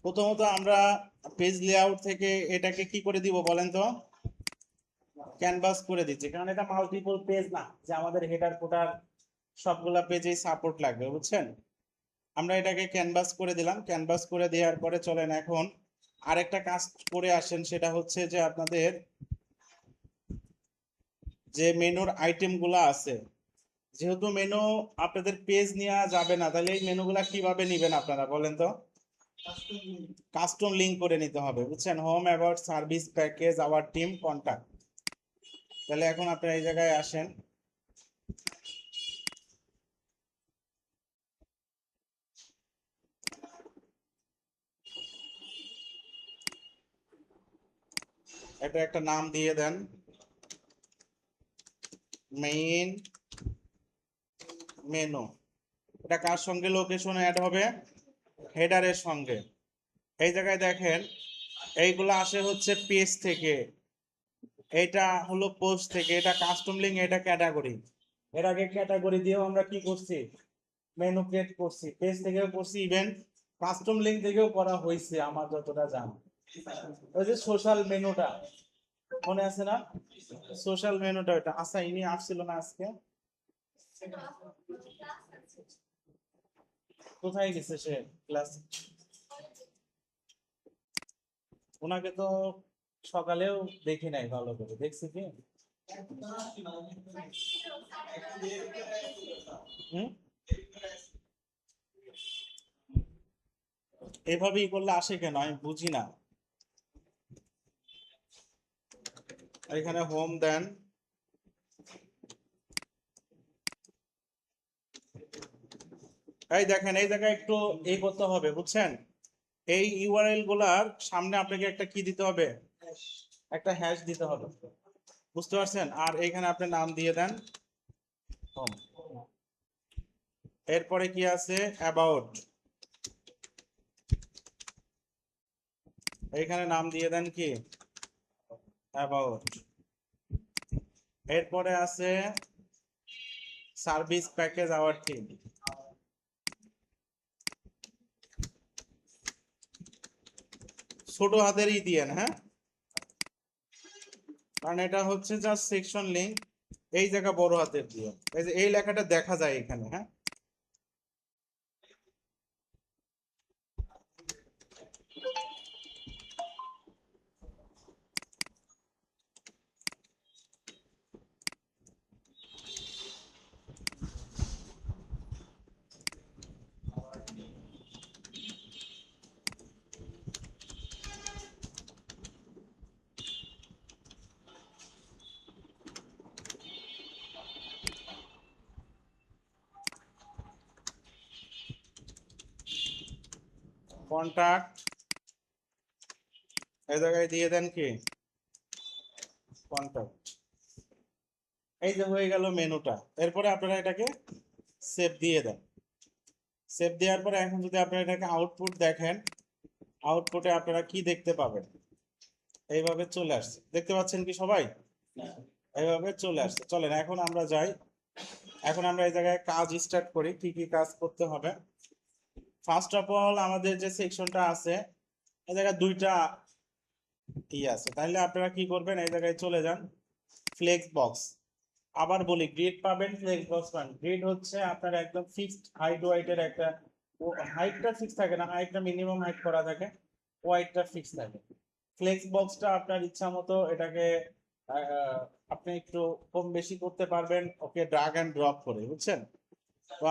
প্রথমত আমরা page layout থেকে এটাকে কি করে দিব বলেন তো, ক্যানভাস করে দিচ্ছি, কারণ এটা মাল্টিপল পেজ না যে আমাদের হেডার ফুটার সবগুলা পেজেই সাপোর্ট লাগবে, বুঝছেন। আমরা এটাকে ক্যানভাস করে দিলাম। ক্যানভাস করে দেওয়ার পরে চলেন এখন আরেকটা কাজ করে আসেন, সেটা হচ্ছে যে আপনাদের যে মেনুর আইটেমগুলো আছে, যেহেতু মেনু আপনাদের পেজ নেওয়া যাবে না, তাহলে এই মেনুগুলা কিভাবে নেবেন আপনারা বলেন তো। কাস্টম লিঙ্ক করে নিতে হবে, বুঝছেন। Home, about, service, package, our team, contact. তাহলে এখন আপনারা এই জায়গায় আসেন, এটা একটা নাম দিয়ে দেন, মেইন মেনু। এটা কার সঙ্গে লোকেশন অ্যাড হবে, হেডারের সঙ্গে। এই জায়গায় দেখেন এইগুলো আসে হচ্ছে পেজ থেকে, এটা হলো পোস্ট থেকে, এটা কাস্টম লিঙ্ক, এটা ক্যাটাগরি। এর আগে ক্যাটাগরি দিয়েও আমরা কি করছি, মেনু ক্রিয়েট করছি, পেজ থেকেও করছি, ইভেন কাস্টম লিঙ্ক থেকেও করা হয়েছে আমার যতটা জানা। ওই যে সোশ্যাল মেনুটা মনে আছে না, সোশ্যাল মেনুটা, ওটা আচ্ছা ইনি আসছিল না আজকে, কোথায় গেছে সে ক্লাস, ওনাকে তো সকালেও দেখি নাই ভালো করে, দেখছি কি হুম, এভাবেই করলে আসে কেন আমি বুঝি না। এখানে হোম দেন, এই দেখেন এই জায়গায় একটু এই করতে হবে, বুঝছেন। এই ইউআরএল গুলার সামনে আপনাকে একটা কি দিতে হবে, একটা হ্যাশ দিতে হবে, বুঝতে পারছেন। আর এইখানে আপনি নাম দিয়ে দেন হোম। এরপরে কি আছে, অ্যাবাউট, এইখানে নাম দিয়ে দেন কি, অ্যাবাউট। এরপরে আছে সার্ভিস, প্যাকেজ, আওয়ার টিম। ছোট হাতেরই দিয়েন, হ্যাঁ, কারণ এটা হচ্ছে জাস্ট সেকশন লিংক। এই জায়গা বড় হাতের দিয়ে, এই যে এই লেখাটা দেখা যায় এখানে, হ্যাঁ। কন্টাক্ট, এই জায়গায় দিয়ে দেন কি, কন্টাক্ট। এই যে হয়ে গেল মেনুটা। এরপরে আপনারা এটাকে সেভ দিয়ে দেন। সেভ দেওয়ার পরে এখন যদি আপনারা এটাকে আউটপুট দেখেন, আউটপুটে আপনারা কি দেখতে পাবেন, এইভাবে চলে আসছে, দেখতে পাচ্ছেন কি সবাই, এইভাবে চলে আসছে। চলেন এখন আমরা যাই, এখন আমরা এই জায়গায় কাজ স্টার্ট করি, কি কি কাজ করতে হবে। ফার্স্ট অফ অল আমাদের যে সেকশনটা আছে, এই জায়গায় দুইটা আছে, তাহলে আপনারা কি করবেন, এই জায়গায় চলে যান, ফ্লেক্স বক্স। আবার বলি, গ্রিড পাবেন, ফ্লেক্স বক্স পাবেন। গ্রিড হচ্ছে আপনার একদম ফিক্সড হাইট ওয়াইটের একটা, হাইটটা ফিক্স থাকে না, হাইটটা মিনিমাম হাইট করা থাকে, ওয়াইটটা ফিক্স থাকে। ফ্লেক্স বক্সটা আপনার ইচ্ছা মতো এটাকে আপনি একটু কম বেশি করতে পারবেন, ওকে ড্রাগ অ্যান্ড ড্রপ করে, বুঝছেন। তো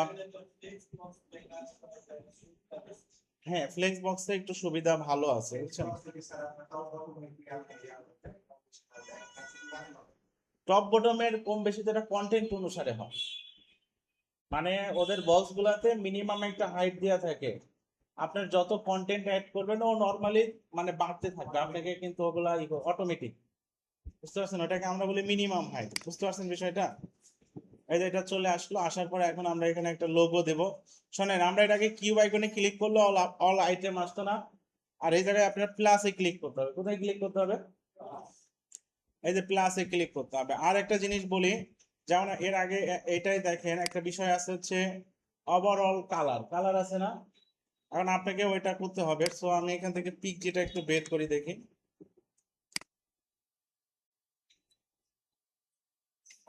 হ্যাঁ, ফ্লেক্স বক্সে একটু সুবিধা ভালো আছে, বুঝছেন। টপ বটমের কম বেশি তো এটা কন্টেন্ট অনুসারে হয়, মানে ওদের বক্স গুলাতে মিনিমাম একটা হাইট দেওয়া থাকে, আপনার যত কন্টেন্ট অ্যাড করবেন ও নর্মালি মানে বাড়তে থাকবে, আপনাকে কিন্তু ওগুলা অটোমেটিক, বুঝতে পারছেন, ওটাকে আমরা বলি মিনিমাম হাইট, বুঝতে পারছেন বিষয়টা। এই যে এটা চলে আসলো, আসার পরে এখন আমরা এখানে একটা লোগো দেব। শোনেন, আমরা এটাকে কিউব আইকনে ক্লিক করলে অল অল আইটেম আসতো না, আর এই জায়গায় আপনার প্লাসে ক্লিক করতে হবে। কোথায় ক্লিক করতে হবে, এই যে প্লাসে ক্লিক করতে হবে। আর একটা জিনিস বলি, যেমন এর আগে এটাই দেখেন একটা বিষয় আছে হচ্ছে ওভারঅল কালার, কালার আছে না, এখন আপনাকে ওইটা করতে হবে। সো আমি এখান থেকে পিক যেটা একটু বের করি দেখি।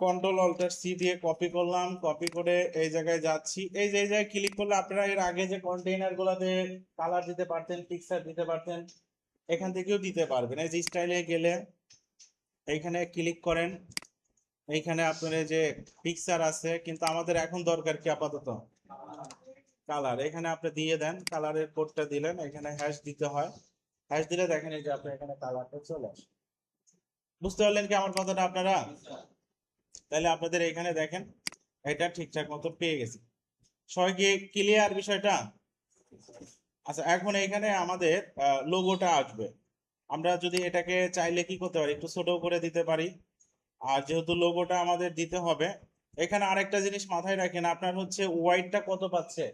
কন্ট্রোল অল্টার সি দিয়ে কপি করলাম, কপি করে এই জায়গায় যাচ্ছি। এই যে এই জায়গায় ক্লিক করলে আপনারা এর আগে যে কন্টেইনার গুলাতে কালার দিতে পারতেন, পিকচার দিতে পারতেন, এখান থেকেও দিতে পারবেন। এই যে স্টাইলে গেলে এইখানে ক্লিক করেন, এইখানে আপনার এই যে পিকচার আছে, কিন্তু আমাদের এখন দরকার কি আপাতত কালার। এখানে আপনি দিয়ে দেন, কালারের কোডটা দিলেন, এখানে হ্যাশ দিতে হয়। হ্যাশ দিলে দেখেন এই যে আপনার এখানে কালারটা চলে আসে। বুঝতে পারলেন কি আমার কথাটা আপনারা? তাহলে আপনাদের এখানে দেখেন এটা ঠিকঠাক মতো পেয়ে গেছি। সবাই কি ক্লিয়ার বিষয়টা? আচ্ছা, এখন এখানে আমাদের লোগোটা আসবে। আমরা যদি এটাকে চাইলে কি করতে পারি, একটু ছোট করে দিতে পারি। আর যেহেতু লোগোটা আমাদের দিতে হবে, এখানে আরেকটা জিনিস মাথায় রাখেন, আপনার হচ্ছে ওয়াইডটা কত পাচ্ছে?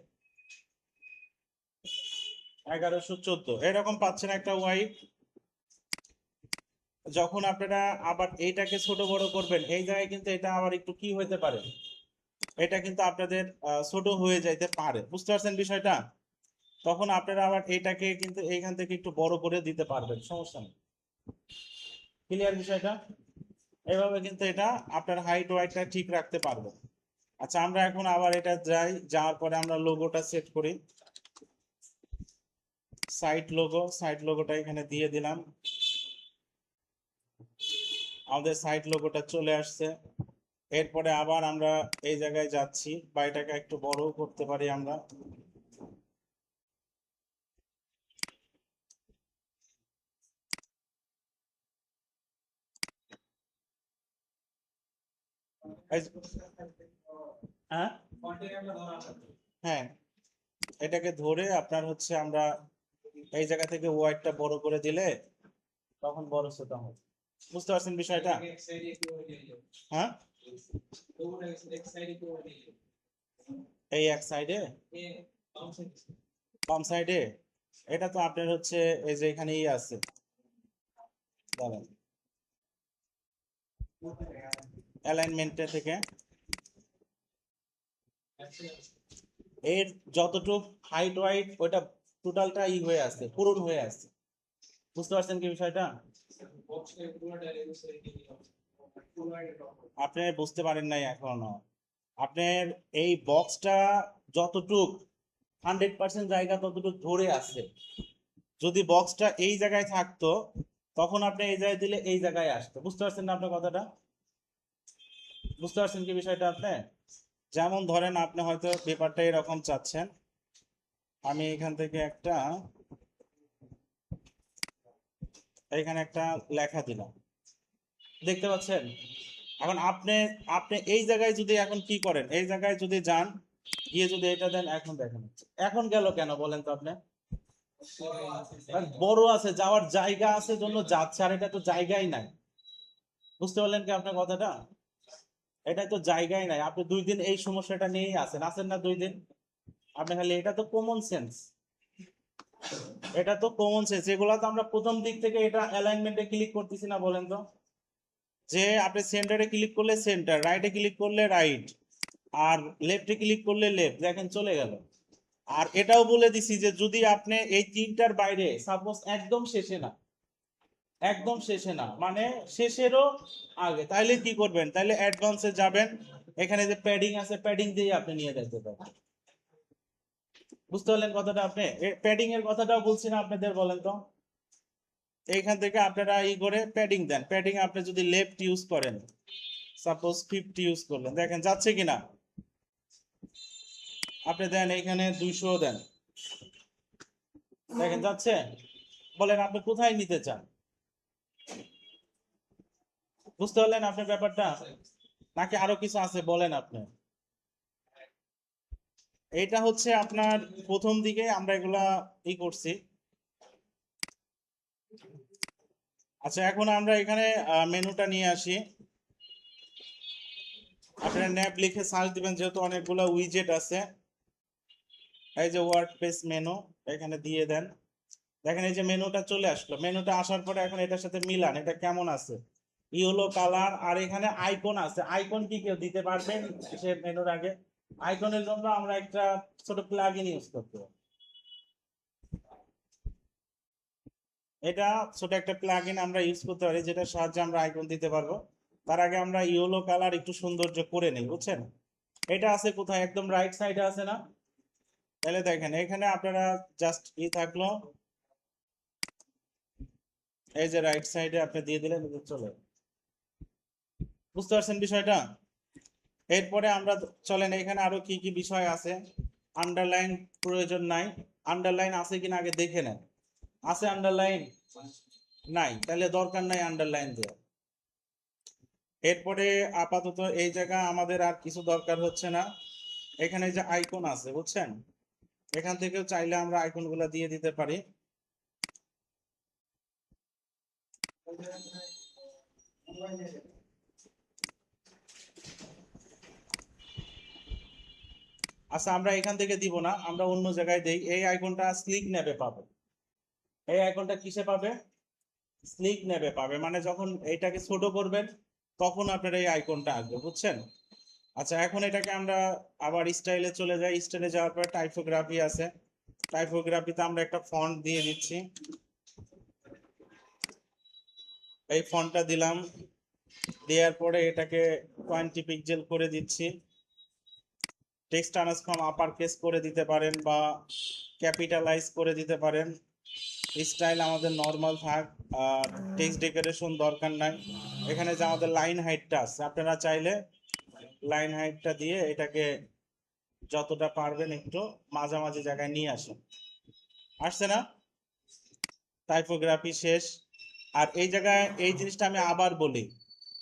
1114 এরকম পাচ্ছেন একটা ওয়াইড। যখন আপনারা আবার এইটাকে ছোট বড় করবেন, এই জায়গায় কিন্তু এটা আবার একটু কি হতে পারে, এটা কিন্তু আপনাদের ছোট হয়ে যাইতে পারে। বুঝতে পারছেন বিষয়টা? তখন আপনারা আবার এটাকে কিন্তু এইখান থেকে একটু বড় করে দিতে পারবেন, সমস্যা নেই। ক্লিয়ার বিষয়টা? এইভাবে কিন্তু এটা আপনার হাইট ওয়াইটটা ঠিক রাখতে পারবেন। আচ্ছা, আমরা এখন আবার এটা যাই, যাওয়ার পরে আমরা লোগোটা সেট করি। সাইট লোগোটা এখানে দিয়ে দিলাম। আমাদের সাইট লোগোটা চলে আসছে। এরপরে আবার আমরা এই জায়গায় যাচ্ছি, বা এটাকে একটু বড় করতে পারি আমরা। হ্যাঁ হ্যাঁ, এটাকে ধরে আপনার হচ্ছে আমরা এই জায়গা থেকে ওয়াইডটা বড় করে দিলে তখন বড় ছোট হবে। বুঝতে পারছেন বিষয়টা? হ্যাঁ, এই এক সাইডে, বাম সাইডে, এটা তো আপনার হচ্ছে এই যে এখানেই আছে, দাঁড়ান, অ্যালাইনমেন্টে থেকে এর যতটুক হাইট ওয়াইট ওইটা টোটালটা হয়ে আছে, পূরণ হয়ে আছে। বুঝতে পারছেন কি বিষয়টা? আপনি বুঝতে পারেন নাই এখনো। আপনার এই বক্সটা যতটুক 100% জায়গা ততটুক ধরে আছে। যদি বক্সটা এই জায়গায় থাকতো, তখন আপনি এই জায়গায় দিলে এই জায়গায় আসতো। বুঝতে পারছেন না আপনার কথাটা? বুঝতে পারছেন কি বিষয়টা আপনি? যেমন ধরেন আপনি হয়তো পেপারটা এরকম চাচ্ছেন, আমি এখান থেকে একটা এখানে একটা লেখা দিলাম, দেখতে পাচ্ছেন? এখন আপনি আপনি এই জায়গায় যদি এখন কি করেন, এই জায়গায় যদি যান, গিয়ে যদি এটা দেন, এখন দেখেন এখন গেল কেন বলেন তো আপনি? বড় আছে, যাওয়ার জায়গা আছে জন্য যাচ্ছে, আর এটা তো জায়গাই নাই। বুঝতে পারলেন কি আপনার কথাটা? এটা তো জায়গায় নাই। আপনি 2 দিন এই সমস্যাটা নিয়েই আছেন, আছেন না 2 দিন? আপনি খালি, এটা তো কমন সেন্স, এটা তো কমন সেন্স। এগুলো তো আমরা প্রথম দিক থেকে এটা অ্যালাইনমেন্টে ক্লিক করতেছি না, বলেন তো? যে আপনি সেন্টারে ক্লিক করলে সেন্টার, রাইটে ক্লিক করলে রাইট, আর লেফটে ক্লিক করলে লেফট, দেখেন চলে গেল। আর এটাও বলে দিছি যে যদি আপনি এই তিনটার বাইরে, সাপোজ একদম শেষে না, একদম শেষে না মানে শেষেরও আগে, তাইলে কি করবেন? তাইলে অ্যাডভান্সে যাবেন, এখানে যে প্যাডিং আছে, প্যাডিং দিয়ে আপনি নিয়ে যেতে পারেন। বুঝতে পারলেন কথাটা? আপনি প্যাডিং এর কথাটাও বলছি না আপনাদের, বলেন তো? এইখান থেকে আপনারা করে প্যাডিং দেন। প্যাডিং আপনি যদি লেফট ইউজ করেন, সাপোজ 50 ইউজ করলেন, দেখেন যাচ্ছে কিনা। আপনি দেন এখানে 200 দেন, দেখেন যাচ্ছে। বলেন আপনি কোথায় নিতে চান? বুঝতে পারলেন আপনার ব্যাপারটা? নাকি আরো কিছু আছে বলেন আপনি? এটা হচ্ছে আপনার প্রথম দিকে আমরা এগুলা করছি। আচ্ছা, এখন আমরা এখানে মেনুটা নিয়ে আসি। আপনারা ন্যাপ লিখে সার্চ দিবেন, যেহেতু অনেকগুলো উইজেট আছে। এই যে ওয়ার্ড পেজ মেনু, এখানে দিয়ে দেন। দেখেন এই যে মেনুটা চলে আসলো। মেনুটা আসার পরে এখন এটার সাথে মিলান, এটা কেমন আছে। ইয়েলো কালার, আর এখানে আইকন আছে। আইকন কি কেউ দিতে পারবেন সে মেনুর আগে? আইকনের জন্য আমরা একটা ছোট প্লাগইন ইউজ করতে পারি। এটা ছোট একটা প্লাগইন আমরা ইউজ করতে পারি, যেটার সাহায্যে আমরা আইকন দিতে পারবো। তার আগে আমরা ইয়েলো কালার একটু সৌন্দর্য করে নেই, বুঝছেন? এটা আছে কোথায়? একদম রাইট সাইডে আছে না? তাহলে দেখেন এখানে আপনারা জাস্ট থাকলো, এই যে রাইট সাইডে আপনি দিয়ে দিলেন, চলে। বুঝতে পারছেন বিষয়টা? এরপরে আমরা চলেন, এখানে আরো কি কি বিষয় আছে। আন্ডারলাইন প্রয়োজন নাই, আন্ডারলাইন আছে কিনা আগে দেখে নেন। আছে আন্ডারলাইন? নাই, তাহলে দরকার নাই আন্ডারলাইন দেওয়া। এরপরে আপাতত এই জায়গা আমাদের আর কিছু দরকার হচ্ছে না। এখানে যে আইকন আছে, বুঝছেন, এখান থেকেও চাইলে আমরা আইকন গুলা দিয়ে দিতে পারি। আচ্ছা, আমরা এখান থেকে দিব না, আমরা অন্য জায়গায় দেই। এই আইকনটা স্লিক নেবে পাবে। এই আইকনটা কিসে পাবে? স্লিক নেবে পাবে, মানে যখন এইটাকে ছোট করবেন তখন আপনার এই আইকনটা আসবে, বুঝছেন? আচ্ছা, এখন এটাকে আমরা আবার স্টাইলে চলে যাই। স্টাইলে যাওয়ার পর টাইপোগ্রাফি আছে, টাইপোগ্রাফিতে আমরা একটা ফন্ট দিয়ে দিচ্ছি। এই ফন্টটা দিলাম, দেওয়ার পরে এটাকে 20 পিক্সেল করে দিচ্ছি। টেক্সট ট্রান্সফর্ম আপার কেস করে দিতে পারেন বা ক্যাপিটালাইজ করে দিতে পারেন। স্টাইল আমাদের নর্মাল থাক, আর টেক্সট ডেকোরেশন দরকার নাই। এখানে যে আমাদের লাইন হাইটটা আছে, আপনারা চাইলে লাইন হাইটটা দিয়ে এটাকে যতটা পারবেন একটু মাঝামাঝি জায়গায় নিয়ে আসেন। আসছে না? টাইপোগ্রাফি শেষ। আর এই জায়গায় এই জিনিসটা আমি আবার বলি,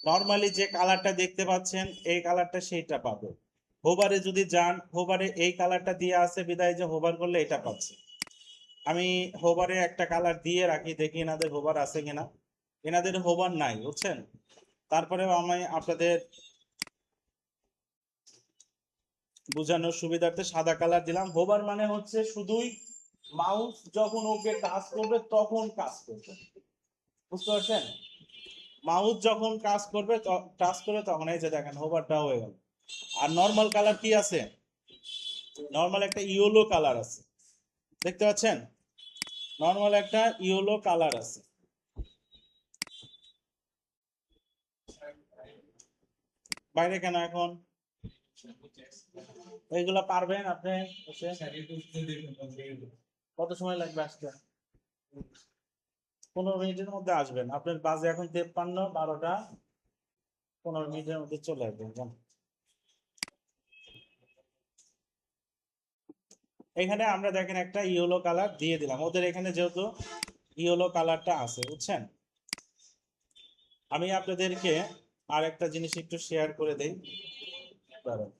নর্মালি যে কালারটা দেখতে পাচ্ছেন এই কালারটা সেইটা পাবে। হোভারে যদি যান, হোভারে এই কালারটা দিয়ে আছে বিদায় যে হোভার করলে এটা পাচ্ছে। আমি হোভারে একটা কালার দিয়ে রাখি, দেখি এনাদের হোভার আছে কিনা। এনাদের হোভার নাই, বুঝছেন? তারপরেও আমি আপনাদের বোঝানোর সুবিধার্থে সাদা কালার দিলাম। হোভার মানে হচ্ছে শুধুই মাউস যখন ওকে কাজ করবে তখন কাজ করবে, বুঝতে পারছেন? মাউস যখন কাজ করবে, টাচ করবে, তখন এই যে দেখেন হোভারটা হয়ে গেল। আর নর্মাল কালার কি আছে? নর্মাল একটা ইয়েলো কালার আছে, দেখতে পাচ্ছেন? নর্মাল একটা ইয়েলো কালার আছে। বাইরে কেন এখন? এইগুলা পারবেন আপনি? কত সময় লাগবে আসতে? 15 মিনিটের মধ্যে আসবেন। আপনার বাজে এখন 53, 12টা 15 মিনিটের মধ্যে চলে আসবেন। এখানে আমরা দেখেন একটা ইয়েলো কালার দিয়ে দিলাম, ওদের এখানে যেহেতু ইয়েলো কালারটা আছে, বুঝছেন? আমি আপনাদেরকে আর একটা জিনিস একটু শেয়ার করে দেই। দাঁড়ান।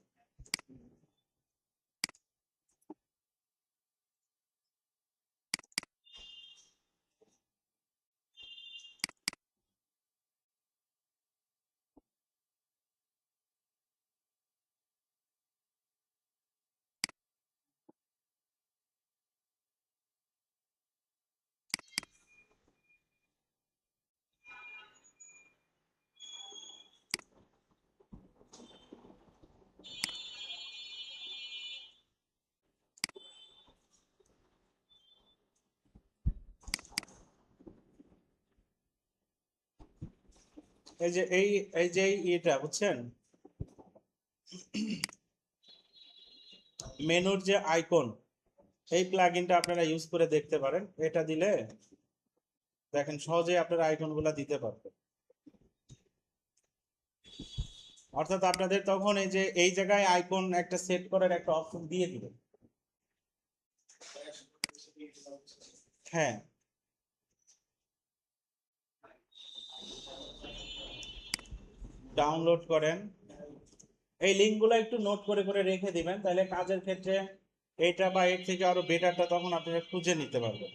এই যে এই যে এটা, বুঝছেন, মেনুর যে আইকন, এই প্লাগইনটা আপনারা ইউজ করে দেখতে পারেন। এটা দিলে দেখেন সহজেই আপনারা আইকন গুলা দিতে পারবেন। অর্থাৎ আপনাদের তখন এই যে এই জায়গায় আইকন একটা সেট করার একটা অপশন দিয়ে দিবে। হ্যাঁ, ডাউনলোড করেন। এই লিঙ্কগুলো একটু নোট করে করে রেখে দিবেন, তাহলে কাজের ক্ষেত্রে এটা বা এর থেকে আরো বেটারটা তখন আপনারা খুঁজে নিতে পারবেন।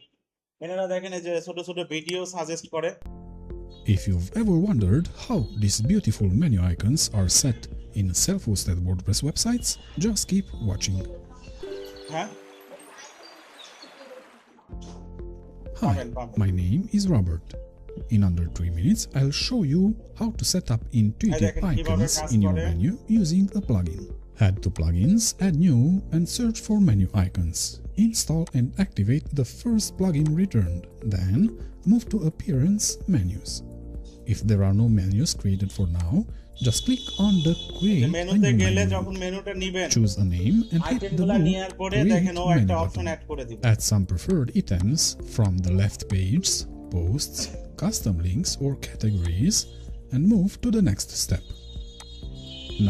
এনারা দেখেন এই যে ছোট ছোট ভিডিও সাজেস্ট করে। If you've ever wondered how these beautiful menu icons are set in self-hosted WordPress websites, just keep watching. হ্যাঁ, Hi, my name is Robert. In under 3 minutes, I'll show you how to set up intuitive icons in your menu using a plugin. Head to Plugins, add New, and search for menu icons. Install and activate the first plugin returned. Then, move to Appearance Menus. If there are no menus created for now, just click on the Create a মেনুতে New গেলে menu. যখন মেনুটা নিবেন, Choose a name and hit the আইটেমগুলো blue নেওয়ার পরে Create দেখেন ও একটা Menu অপশন button. অ্যাড করে দিবে। Add some preferred items from the left page, posts, custom links or categories, and move to the next step.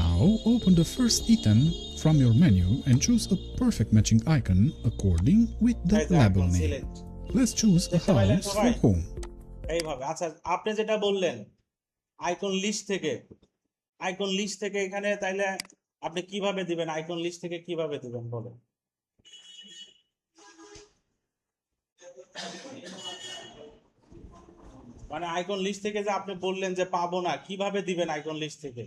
Now open the first item from your menu and choose a perfect matching icon according with the এই যে label icon name. select। Let's choose a দেখতে পাইলেন house for সবাই? home. এইভাবে। আচ্ছা, আপনি যেটা বললেন আইকন লিস্ট থেকে, আইকন লিস্ট থেকে এখানে তাইলে আপনি কিভাবে দিবেন? আইকন লিস্ট থেকে কিভাবে দিবেন বলেন? মানে আইকন লিস্ট থেকে যে আপনি বললেন যে পাবো না, কিভাবে দিবেন আইকন লিস্ট থেকে?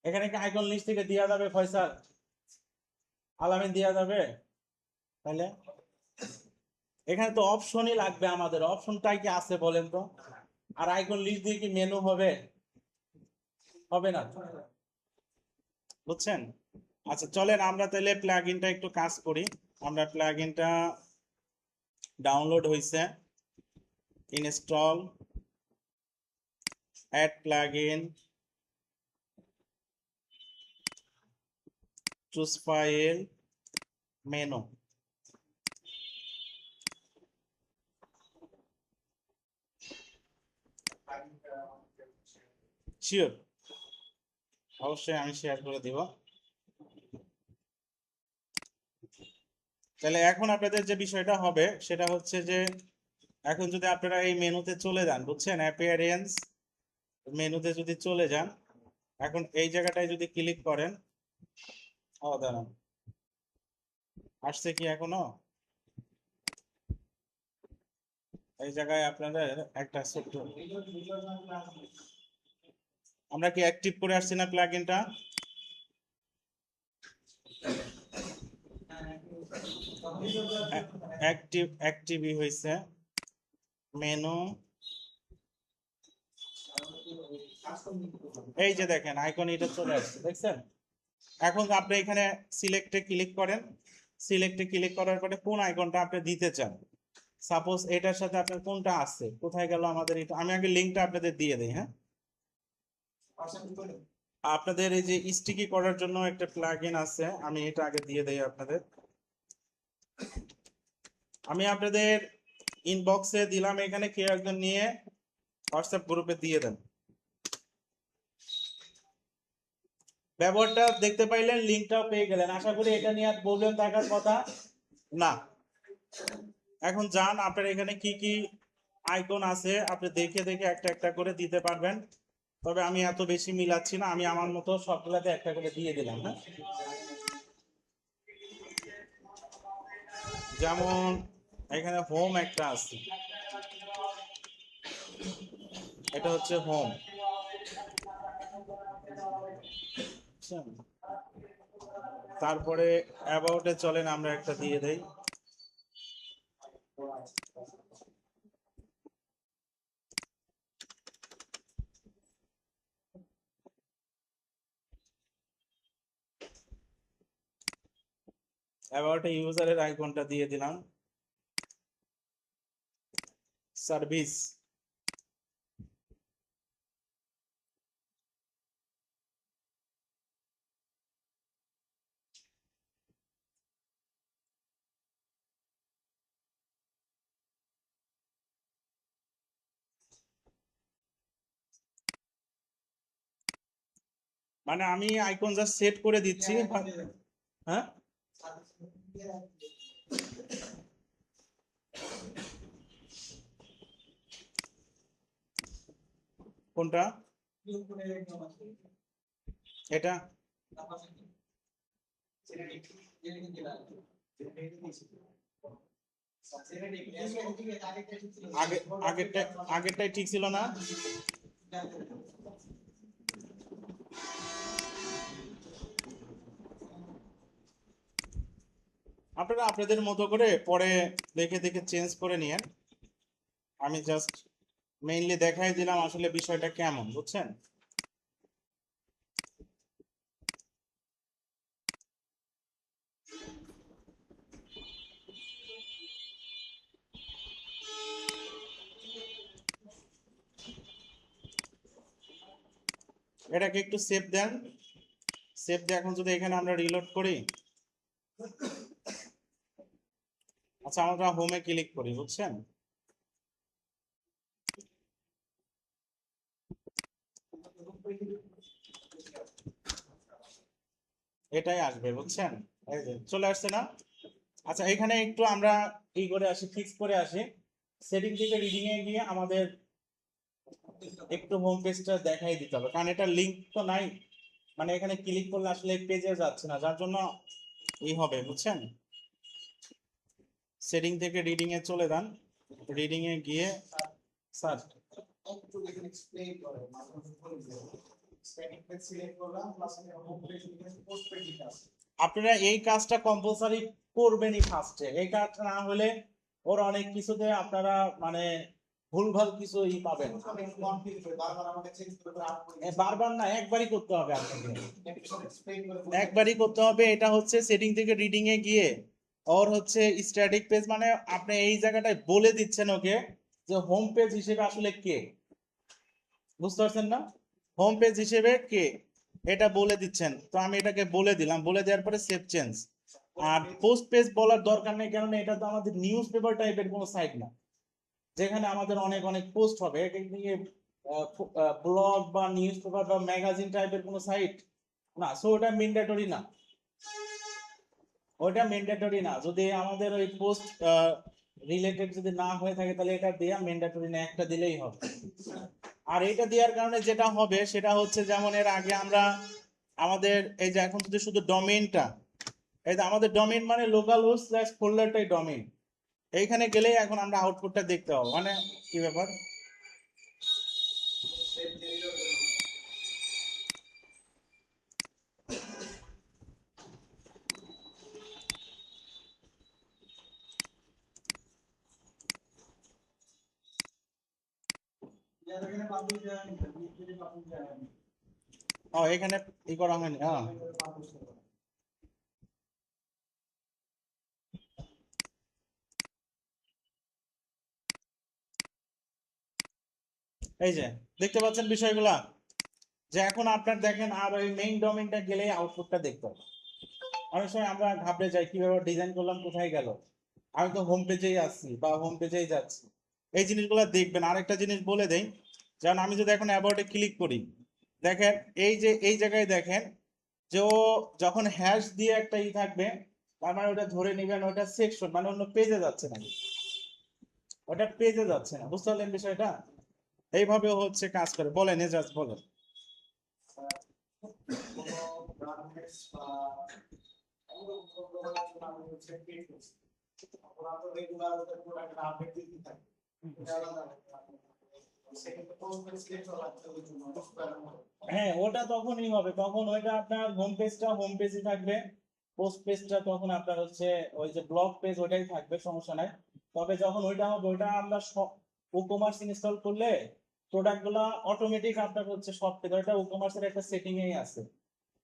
এখানে কি আইকন লিস্ট থেকে দেওয়া যাবে ফয়সাল? আলামিন দেওয়া যাবে? তাহলে এখানে তো অপশনই লাগবে আমাদের, অপশনটাই কি আছে বলেন তো? আর আইকন লিস্ট দিয়ে কি মেনু হবে? হবে না, বুঝছেন? আচ্ছা চলেন আমরা তাহলে প্লাগইনটা একটু কাজ করি। আমরা প্লাগইনটা ডাউনলোড হয়েছে, install, add plugin, choose file, menu. Sure, অবশ্যই আমি শেয়ার করে দিব। তাহলে এখন আপনাদের যে বিষয়টা হবে সেটা হচ্ছে যে এখন যদি আপনারা এই মেনুতে চলে যান, বুঝছেন, অ্যাপিয়ারেন্স মেনুতে যদি চলে যান, এখন এই জায়গাটায় যদি ক্লিক করেন, দাঁড়ান, আসছে কি এখনো? এই জায়গায় আপনাদের একটা ছোট্ট, আমরা কি অ্যাক্টিভ করে আসছি না প্লাগইনটা? অ্যাক্টিভই হয়েছে। মেনু, এই যে দেখেন আইকন এটা চলে আসছে, দেখছেন? এখন আপনি এখানে সিলেক্টে ক্লিক করেন, সিলেক্টে ক্লিক করার পরে কোন আইকনটা আপনি দিতে চান। সাপোজ এটার সাথে আপনার কোনটা আছে, কোথায় গেল আমাদের এটা? আমি আগে লিঙ্কটা আপনাদের দিয়ে দিই। হ্যাঁ, আপনাদের এই যে স্টিকি করার জন্য একটা প্লাগইন আছে, আমি এটা আগে দিয়ে দেই আপনাদের। আমি আপনাদের ইনবক্সে দিলাম, এখানে কেউ একজন নিয়ে হোয়াটসঅ্যাপ গ্রুপে দিয়ে দেন। ব্যবহারটা দেখতে পাইলেন, লিঙ্কটাও পেয়ে গেলেন। আশা করি এটা নিয়ে আর প্রবলেম থাকার কথা না। এখন যান, আপনার এখানে কি কি আইকন আছে আপনি দেখে দেখে একটা একটা করে দিতে পারবেন। তবে আমি এত বেশি মিলাচ্ছি না, আমি আমার মতো সবগুলাতে একটা করে দিয়ে দিলাম। হ্যাঁ, যেমন এখানে হোম একটা আছে, এটা হচ্ছে হোম। তারপরে অ্যাবাউটে চলেন আমরা একটা দিয়ে দেই। অ্যাবাউটে ইউজারের আইকনটা দিয়ে দিলাম। সার্ভিস, মানে আমি আইকন জাস্ট সেট করে দিচ্ছি। হ্যাঁ, কোনটা? এটা আগেরটাই ঠিক ছিল না? আপনারা আপনাদের মতো করে পরে দেখে দেখে চেঞ্জ করে নিয়েন। আমি জাস্ট মেইনলি দেখাই দিলাম আসলে বিষয়টা কেমন, বুঝছেন? এটাকে একটু সেভ দেন, সেভ দিয়ে এখন যদি এখানে আমরা রিলোড করি, আচ্ছা আমরা হোমে ক্লিক করি, বুঝছেন? এটাই আসবে, বুঝছেন? এই যে চলে আসছে না? আচ্ছা এখানে একটু আমরা ই করে আসি, ফিক্স করে আসি। সেটিং থেকে রিডিং এ গিয়ে আমাদের একটু হোম পেজটা দেখাই দিতে হবে, কারণ এটা লিংক তো নাই, মানে এখানে ক্লিক করলে আসলে পেজে যাচ্ছে না, যার জন্য এই হবে, বুঝছেন? সেটিং থেকে রিডিং এ চলে যান, রিডিং এ গিয়ে স্যার আপনারা এই কাজটা কম্পালসারি করবেনই ফার্স্টে, এই কাজটা না হলে ওর অনেক কিছুতে আপনারা মানে ভুলভাল কিছু ই পাবেন। বারবার না, একবারই করতে হবে আপনাকে, একবারই করতে হবে। এটা হচ্ছে সেটিং থেকে রিডিং এ গিয়ে ওর হচ্ছে স্ট্যাটিক পেজ, মানে আপনি এই জায়গাটায় বলে দিচ্ছেন ওকে যে হোম পেজ হিসেবে আসলে কে, বুঝতে পারছেন না? হোম পেজ হিসেবে কে এটা বলে দিচ্ছেন, তো আমি এটাকে বলে দিলাম, বলে দেওয়ার পরে সেভ চেঞ্জ। আর পোস্ট পেজ বলার দরকার নেই, কারণ এটা তো আমাদের নিউজ পেপার টাইপের কোনো সাইট না যেখানে আমাদের অনেক অনেক পোস্ট হবে, ব্লগ বা নিউজ পেপার বা ম্যাগাজিন টাইপের কোনো সাইট না, সো ওটা ম্যান্ডেটরি না, ওটা ম্যান্ডেটরি না। যদি আমাদের ওই পোস্ট রিলেটেড যদি না হয়ে থাকে তাহলে এটা দেয়া ম্যান্ডেটরি না, একটা দিলেই হবে। আর এটা দেওয়ার কারণে যেটা হবে সেটা হচ্ছে, যেমন এর আগে আমরা আমাদের এই যে এখন যদি শুধু ডোমেইনটা, এই যে আমাদের ডোমেইন মানে লোকাল হোস্ট স্ল্যাশ ফোল্ডারটাই ডোমেইন, এইখানে গেলেই এখন আমরা আউটপুটটা দেখতে পাবো, মানে কি ব্যাপার। ও এখানে ই করা হয়নি, হ্যাঁ এই যে দেখতে পাচ্ছেন বিষয়গুলা, যে এখন আপনার দেখেন আর ওই মেইন ডোমেইনটা গেলেই আউটপুটটা দেখতে হবে। অনেক সময় আমরা ঘাবড়ে যাই, কিভাবে ডিজাইন করলাম, কোথায় গেল, আমি তো হোম পেজেই আসছি বা হোম পেজেই যাচ্ছি। এই জিনিসগুলো দেখবেন। আরেকটা জিনিস বলে দেই, যেমন আমি যদি এখন অ্যাবাউটে ক্লিক করি, দেখেন এই যে এই জায়গায় দেখেন যে ও যখন হ্যাশ দিয়ে একটা ই থাকবে, তার মানে ওটা ধরে নেবেন ওটা সেকশন, মানে অন্য পেজে যাচ্ছে না, ওটা পেজে যাচ্ছে না, বুঝতে পারলেন বিষয়টা? এইভাবে হচ্ছে কাজ করে। বলেন এজাজ, বলেন। হ্যাঁ ওটা তখনই হবে, তখন ওইটা আপনার হোম পেজটা হোম পেজই থাকবে, পোস্ট পেজটা তখন আপনার হচ্ছে ওই যে ব্লগ পেজ ওইটাই থাকবে, সমস্যা নাই। তবে যখন ওইটা হবে ওইটা আমরা ই-কমার্স ইনস্টল করলে প্রোডাক্ট গুলা অটোমেটিক আপনার হচ্ছে সব পেজ, ওইটা ই-কমার্সের একটা সেটিং এই আছে,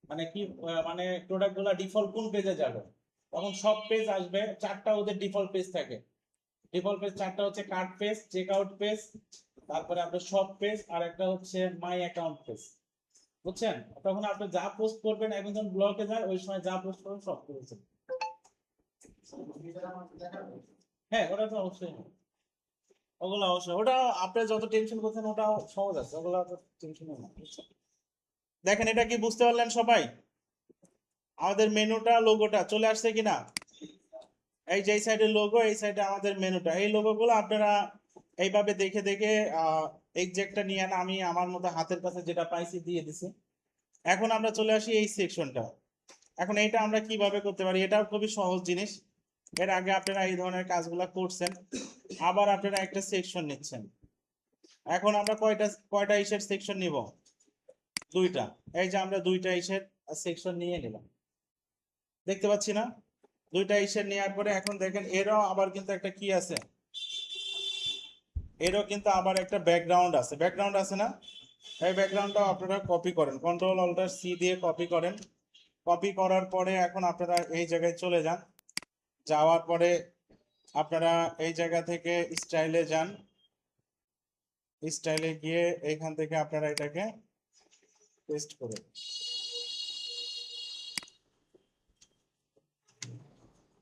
মানে কি মানে প্রোডাক্ট গুলা ডিফল্ট কোন পেজে যাবে, তখন সব পেজ আসবে। চারটা ওদের ডিফল্ট পেজ থাকে, ডিফল্ট পেজ চারটা হচ্ছে cart page, check out page, তারপরে আপনার শপ পেজ, আর একটা হচ্ছে মাই অ্যাকাউন্ট পেজ, বুঝছেন? তখন আপনি যা পোস্ট করবেন, এখন যখন ব্লকে যায় ওই সময় যা পোস্ট করবেন সব করেছেন। হ্যাঁ ওটা তো অবশ্যই, ওগুলো অবশ্যই, ওটা আপনি যত টেনশন করছেন ওটা সহজ আছে, ওগুলো টেনশন না, বুঝছেন? দেখেন এটা কি বুঝতে পারলেন সবাই? আমাদের মেনুটা লোগোটা চলে আসছে কিনা? এই যে এই সাইডের লোগো, এই সাইডে আমাদের মেনুটা, এই লোগোগুলো আপনারা এইভাবে দেখে দেখে এক্সাক্টটা নিয়ে না, আমি আমার মতো হাতের কাছে যেটা পাইছি দিয়ে দিছি। এখন আমরা চলে আসি এই সেকশনটা। এখন এটা আমরা কিভাবে করতে পারি, এটাও খুবই সহজ জিনিস। এর আগে আপনারা এই ধরনের কাজগুলো করছেন, আবার আপনারা একটা সেকশন নিচ্ছেন। এখন আমরা কয়টা কয়টা ইসের সেকশন নিব? দুইটা। এই যে আমরা দুইটা ইসের সেকশন নিয়ে নিলাম, দেখতে পাচ্ছি না? দুইটা ইসের নেওয়ার পরে এখন দেখেন এরও আবার কিন্তু একটা কি আছে, এরও কিন্তু আবার একটা ব্যাকগ্রাউন্ড আছে, ব্যাকগ্রাউন্ড আছে না? এই ব্যাকগ্রাউন্ডটাও আপনারা কপি করেন, কন্ট্রোল অল্টার সি দিয়ে কপি করেন। কপি করার পরে এখন আপনারা এই জায়গায় চলে যান, যাওয়ার পরে আপনারা এই জায়গা থেকে স্টাইলে যান, স্টাইলে গিয়ে এখান থেকে আপনারা এটাকে পেস্ট করে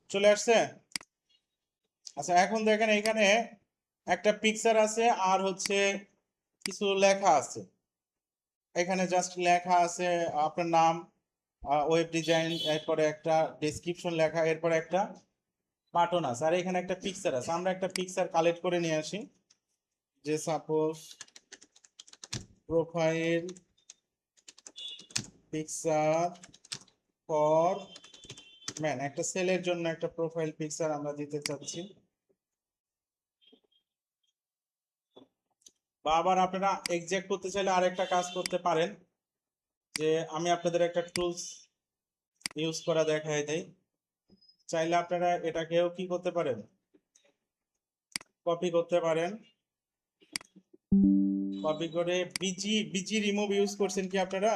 চলে আসছে। আচ্ছা এখন দেখেন এখানে একটা পিকচার আছে আর হচ্ছে কিছু লেখা আছে। এখানে জাস্ট লেখা আছে আপনার নাম, ওয়েব ডিজাইন, এরপরে একটা ডেসক্রিপশন লেখা, এরপরে একটা বাটন আছে, আর এখানে একটা পিকচার আছে। আমরা একটা পিকচার কালেক্ট করে নিয়ে আসি, যে suppose profile picture for man, একটা সেলের জন্য একটা প্রোফাইল পিকচার আমরা দিতে চাচ্ছি। বা আবার আপনারা এক্সাক্ট করতে চাইলে আরেকটা কাজ করতে পারেন, যে আমি আপনাদের একটা টুলস ইউজ করা দেখাই দেই। চাইলে আপনারা এটাকেও কি করতে পারেন, কপি করতে পারেন। কপি করে বিজি বিজি রিমুভ ইউজ করছেন কি আপনারা?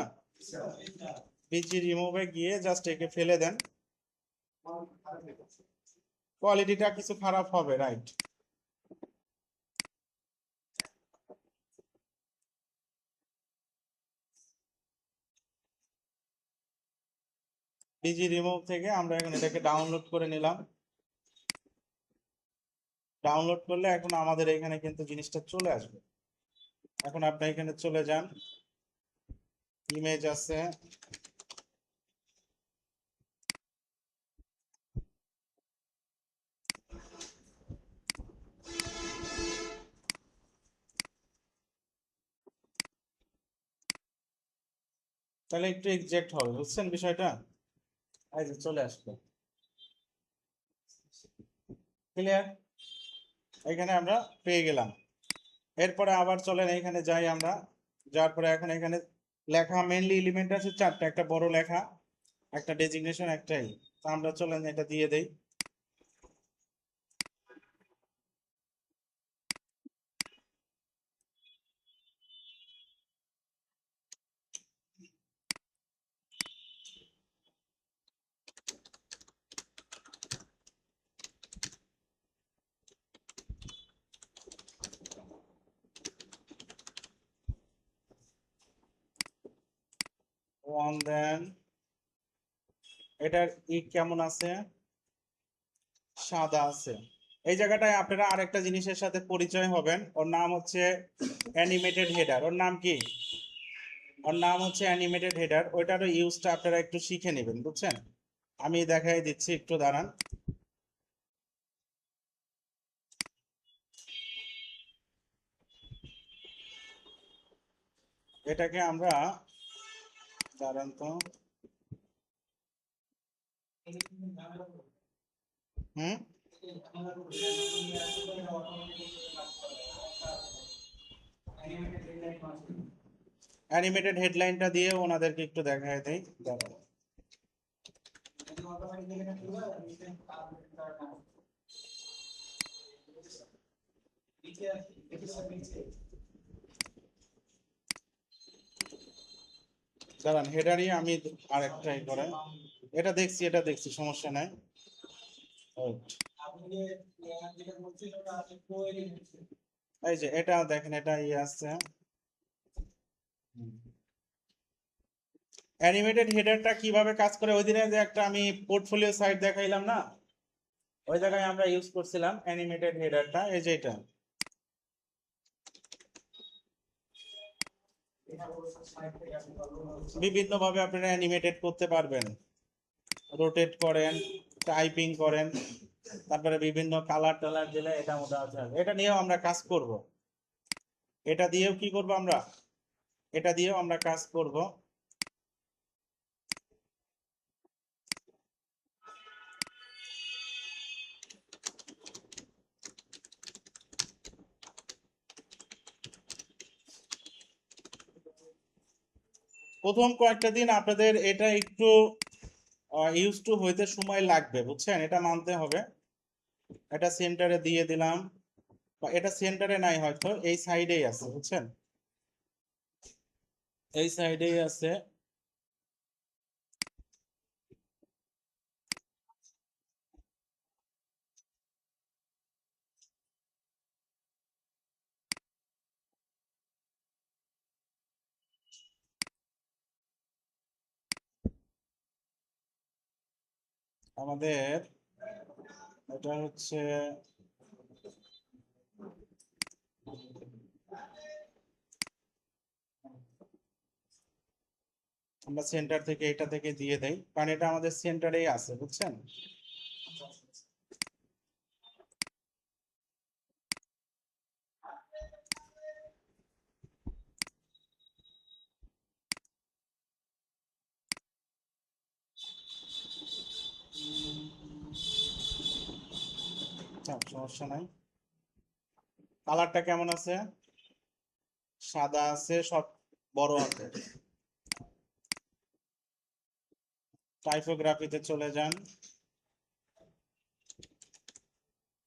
বিজি রিমুভে গিয়ে জাস্ট একে ফেলে দেন, কোয়ালিটিটা কিছু খারাপ হবে, রাইট। বিজি রিমুভ থেকে আমরা এখন এটাকে ডাউনলোড করে নিলাম। ডাউনলোড করলে এখন আমাদের এখানে কিন্তু জিনিসটা চলে আসবে। এখন আপনি এখানে চলে যান, ইমেজ আছে, তাহলে একটু এক্সাক্ট হবে, বুঝছেন বিষয়টা? এই যে চলে আসবে, ক্লিয়ার। এখানে আমরা পেয়ে গেলাম। এরপরে আবার চলেন এখানে যাই আমরা, যার পরে এখন এখানে লেখা মেইনলি এলিমেন্ট আছে চারটা, একটা বড় লেখা, একটা ডেজিগনেশন, একটাই। তো আমরা চলেন এটা দিয়ে দেই। ওয়ান দেন, এটার কেমন আছে, সাদা আছে। এই জায়গাটায় আপনারা আরেকটা জিনিসের সাথে পরিচয় হবেন, ওর নাম হচ্ছে অ্যানিমেটেড হেডার। ওর নাম কি? ওর নাম হচ্ছে অ্যানিমেটেড হেডার। ওইটারও ইউজটা আপনারা একটু শিখে নেবেন, বুঝছেন? আমি দেখাই দিচ্ছি, একটু দাঁড়ান। এটাকে আমরা, দাঁড়ান তো, হুম, অ্যানিমেটেড হেডলাইনটা দিয়ে ওনাদেরকে একটু দেখাই দেই, দাঁড়ান। দাঁড়ান, হেডারই আমি আরেকটাই করে, এটা দেখছি সমস্যা নাই। এই যে এটা দেখেন, এটা ইয়ে আছে, অ্যানিমেটেড হেডারটা কিভাবে কাজ করে, ওই দিনে যে একটা আমি পোর্টফোলিও সাইট দেখাইলাম না, ওই জায়গায় আমরা ইউজ করছিলাম অ্যানিমেটেড হেডারটা। এই যে এটা বিভিন্ন ভাবে আপনারা অ্যানিমেটেড করতে পারবেন, রোটেট করেন, টাইপিং করেন, তারপরে বিভিন্ন কালার টালার দিলে এটা মোটামুটি হবে। এটা নিয়েও আমরা কাজ করব, এটা দিয়েও কি করব আমরা, এটা দিয়েও আমরা কাজ করব। প্রথম কয়েকটা দিন আপনাদের এটা একটু ইউজ টু হইতে সময় লাগবে, বুঝছেন? এটা মানতে হবে। এটা সেন্টারে দিয়ে দিলাম, বা এটা সেন্টারে নাই, হয়তো এই সাইডেই আছে, বুঝছেন? এই সাইডেই আছে। আমাদের এটা হচ্ছে আমরা সেন্টার থেকে এটা থেকে দিয়ে দেই, কারণ এটা আমাদের সেন্টারেই আছে, বুঝছেন? সমস্যা নাই। কালারটা কেমন আছে? সাদা আছে, সব বড় আছে। টাইপোগ্রাফিতে চলে যান।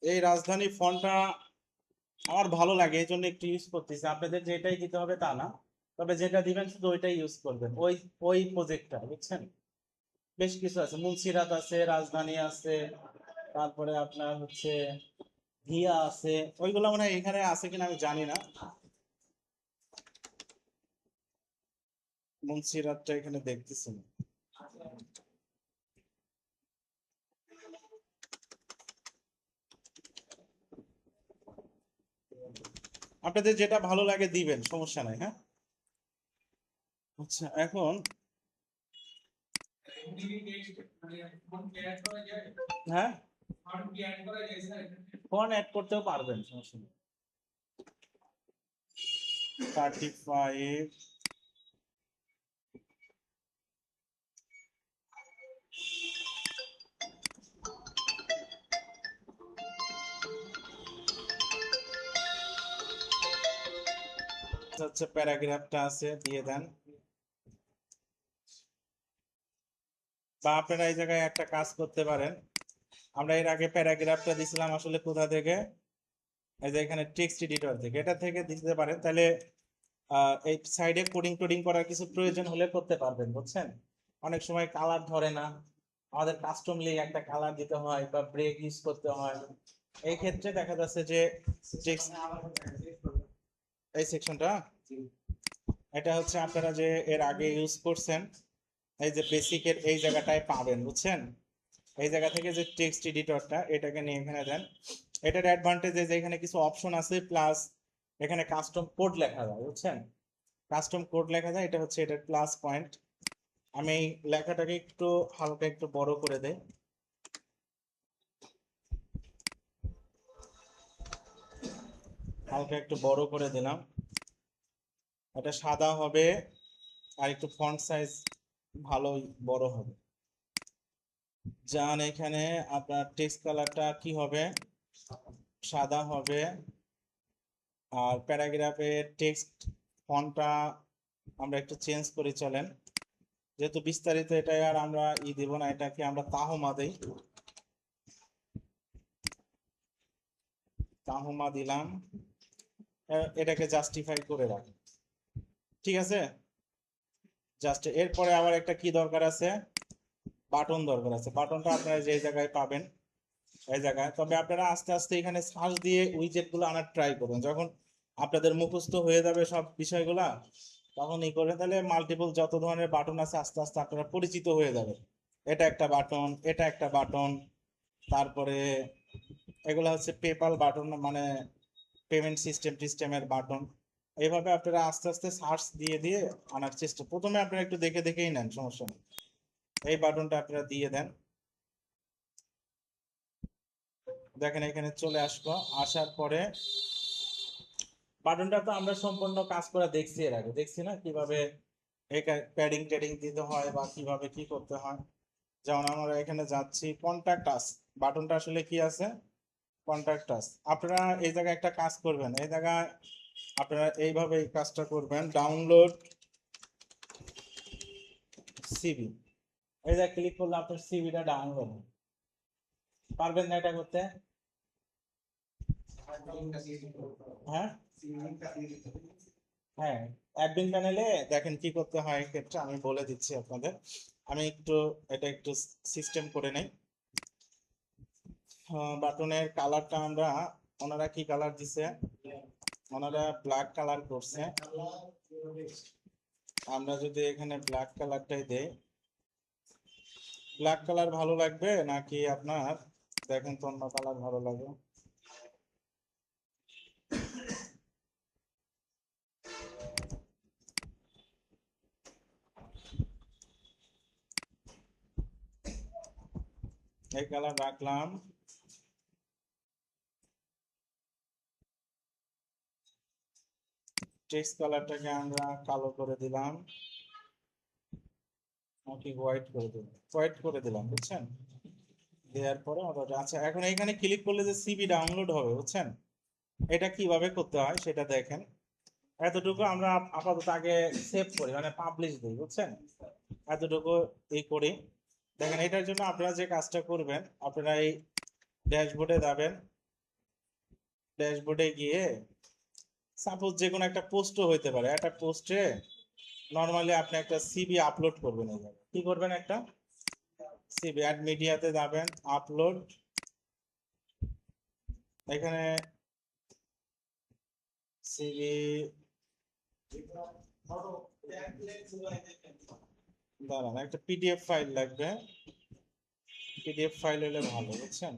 এই রাজধানী ফন্টটা আমার ভালো লাগে, এই জন্য একটু ইউজ করতেছি। আপনাদের যেটাই দিতে হবে তা না, তবে যেটা দিবেন শুধু ওইটাই ইউজ করবেন, ওই ওই প্রজেক্টটা, বুঝছেন? বেশ কিছু আছে, মুন্সিরাত আছে, রাজধানী আছে, তারপরে আপনার হচ্ছে ভিয়া আছে। ওইগুলো মানে এখানে আছে কিনা আমি জানি না। মুন্সিরাতটা এখানে দেখতেছি না। আপনাদের যেটা ভালো লাগে দিবেন, সমস্যা নাই। হ্যাঁ, আচ্ছা এখন হ্যাঁ ফন্ট অ্যাড করতেও পারবেন, সমস্যা নেই। 35 হচ্ছে প্যারাগ্রাফটা আছে, দিয়ে দেন। বা আপনারা এই জায়গায় একটা কাজ করতে পারেন, আমরা এর আগে প্যারাগ্রাফটা দিছিলাম আসলে কোথা থেকে, এই যে এখানে টেক্সট এডিটর থেকে, এটা থেকে দিতে পারেন। তাহলে এই সাইডে কোডিং টোডিং করার কিছু প্রয়োজন হলে করতে পারবেন, বুঝছেন? অনেক সময় কালার ধরে না, আমাদের কাস্টমলি একটা কালার দিতে হয় বা ব্রেক ইউজ করতে হয়। এই ক্ষেত্রে দেখা যাচ্ছে যে টেক্সট, এই সেকশনটা, এটা হচ্ছে আপনারা যে এর আগে ইউজ করছেন, এই যে বেসিকের এই জায়গাটায় পাবেন, বুঝছেন? এই জায়গা থেকে যে টেক্সট এডিটরটা, এটাকে নিয়ে এখানে দেন। এটার অ্যাডভান্টেজ যে এখানে কিছু অপশন আছে, প্লাস এখানে কাস্টম কোড লেখা যায়, বুঝছেন? কাস্টম কোড লেখা যায়, এটা হচ্ছে এটার প্লাস পয়েন্ট। আমি এই লেখাটাকে একটু হালকা একটু বড় করে দেই, হালকা একটু বড় করে দিলাম। এটা সাদা হবে, আর একটু ফন্ট সাইজ ভালোই বড় হবে। যান এখানে আপনার টেক্সট কালারটা কি হবে, সাদা হবে। আর প্যারাগ্রাফের টেক্সট ফন্টটা আমরা একটু চেঞ্জ করে চলেন, যেহেতু বিস্তারিত এটা আর আমরা দেব না, এটাকে আমরা তাহমা দেই, তাহমা দিলাম। এটাকে জাস্টিফাই করে রাখ, ঠিক আছে? জাস্ট এরপরে আবার একটা কি দরকার আছে, বাটন দরকার আছে। বাটনটা আপনারা যে জায়গায় পাবেন এই জায়গায়, তবে আপনারা আস্তে আস্তে এখানে সার্চ দিয়ে উইজেট গুলো আনার ট্রাই করুন। যখন আপনাদের মুখস্থ হয়ে যাবে সব বিষয়গুলা, তখন এই করে তাহলে মাল্টিপল যত ধরনের বাটন আছে আস্তে আস্তে আপনারা পরিচিত হয়ে যাবে। এটা একটা বাটন, এটা একটা বাটন, তারপরে এগুলা হচ্ছে পেপাল বাটন, মানে পেমেন্ট সিস্টেমের বাটন। এইভাবে আপনারা আস্তে আস্তে সার্চ দিয়ে দিয়ে আনার চেষ্টা, প্রথমে আপনারা একটু দেখে দেখেই নেন, সমস্যা নেই। এই বাটনটা আপনারা দিয়ে দেন, দেখেন এখানে চলে আসবো। আসার পরে বাটনটা তো আমরা সম্পূর্ণ কাজ করা দেখছি, এর আগে দেখছি না কিভাবে প্যাডিং ট্যাডিং দিতে হয় বা কিভাবে কি করতে হয়। যেমন আমরা এখানে যাচ্ছি কন্টাক্ট আস, বাটনটা আসলে কি আছে, কন্টাক্ট আস। আপনারা এই জায়গায় একটা কাজ করবেন, এই জায়গায় আপনারা এইভাবে এই কাজটা করবেন, ডাউনলোড সিভি, এই জায়গায় ক্লিক করলে আপনার সিভিটা ডাউনলোড পারবেন না এটা করতে? হ্যাঁ হ্যাঁ, অ্যাডমিন প্যানেলে দেখেন কি করতে হয়, ক্ষেত্রে আমি বলে দিচ্ছি আপনাদের। আমি একটু এটা একটু সিস্টেম করে নেই। বাটনের কালারটা আমরা, ওনারা কি কালার দিছে, ওনারা ব্ল্যাক কালার করছে। আমরা যদি এখানে ব্ল্যাক কালারটাই দেই, ব্ল্যাক কালার ভালো লাগবে নাকি আপনার দেখেন তো অন্য কালার ভালো লাগে? এই কালার রাখলাম। টেক্সট কালারটাকে আমরা কালো করে দিলাম, নাকি হোয়াইট করে দিলাম? হোয়াইট করে দিলাম, বুঝছেন? দেওয়ার পরে আচ্ছা, এখন এখানে ক্লিক করলে যে সিভি ডাউনলোড হবে, বুঝছেন? এটা কিভাবে করতে হয় সেটা দেখেন। এতটুকু আমরা আপাতত আগে সেভ করি, মানে পাবলিশ দিই, বুঝছেন? এতটুকু এই করি। দেখেন, এটার জন্য আপনারা যে কাজটা করবেন, আপনারা এই ড্যাশবোর্ডে যাবেন। ড্যাশবোর্ডে গিয়ে সাপোজ যে কোনো একটা পোস্টও হইতে পারে, একটা পোস্টে নর্মালি আপনি একটা সিভি আপলোড করবেন। এই জায়গায় কি করবেন? একটা সিভি অ্যাড মিডিয়াতে যাবেন, আপলোড। এখানে সিভি দাঁড়ান, একটা পিডিএফ ফাইল লাগবে। পিডিএফ ফাইল হলে ভালো, বুঝছেন?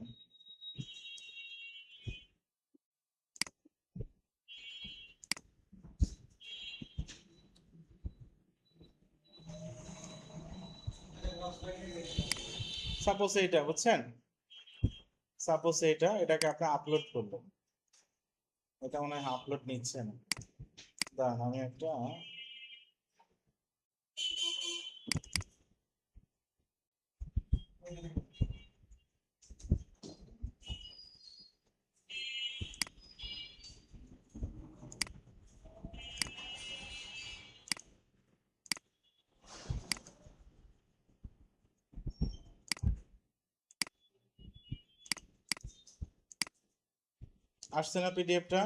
সাপোজ এইটা, বুঝছেন? সাপোজ এটাকে আপনি আপলোড করবেন। এটা মনে হয় আপলোড নিচ্ছে না। দাঁড়ান, আমি একটা আসছে না পিডিএফটা?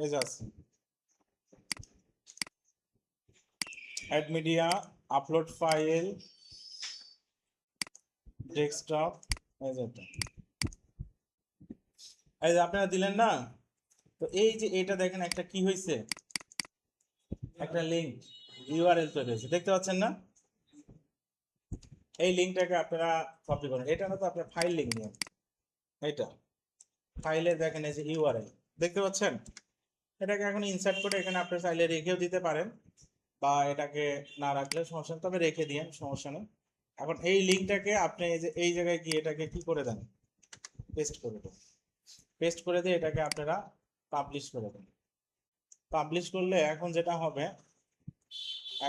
এই যে আছে, add media, upload file, desktop. এই যে এটা। এই যে আপনারা দিলেন না? তো এই যে এটা দেখেন, একটা কি হয়েছে, একটা লিঙ্ক, ইউআরএল তৈরি হয়েছে, দেখতে পাচ্ছেন না? এই লিঙ্কটাকে আপনারা কপি করেন। এটা না তো আপনার ফাইল লিঙ্ক নিয়ে, এটা ফাইলে দেখেন এই যে ইউআরএল, দেখতে পাচ্ছেন? এটাকে এখন ইনসার্ট করে এখানে আপনি চাইলে রেখেও দিতে পারেন, বা এটাকে না রাখলে সমস্যা নেই, তবে রেখে দিন, সমস্যা নেই। এখন এই লিঙ্কটাকে আপনি এই যে এই জায়গায় গিয়ে এটাকে কি করে দেন? পেস্ট করে দেন। পেস্ট করে দিয়ে এটাকে আপনারা পাবলিশ করে দেন। পাবলিশ করলে এখন যেটা হবে,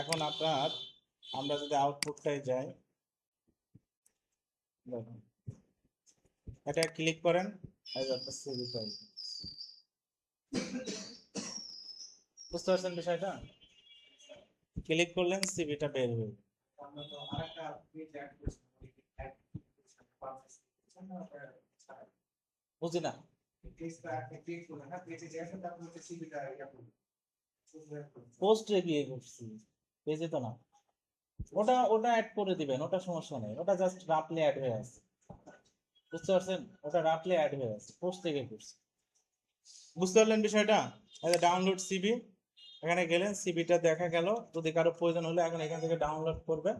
এখন আপনার, আমরা যদি আউটপুটটায় যাই, দেখুন এটা ক্লিক করেন, এই যে আপনার সিভি ফাইল। বুঝতে পারছেন বিষয়টা? ক্লিক করলেন, সিভিটা বের হয়ে গেল। বুঝি না। পোস্টে গিয়ে করছি, পেজে তো না। ওটা ওটা অ্যাড করে দিবেন, ওটা সমস্যা নেই, ওটা জাস্ট রাফলি অ্যাড হয়ে আছে, বুঝতে পারছেন? ওটা রাফলি অ্যাড হয়ে আছে, পোস্ট থেকে করছি। বুঝতে পারলেন বিষয়টা? ডাউনলোড সিভি, এখানে গেলেন, সিভিটা দেখা গেল। যদি কারো প্রয়োজন হলে এখন এখান থেকে ডাউনলোড করবে,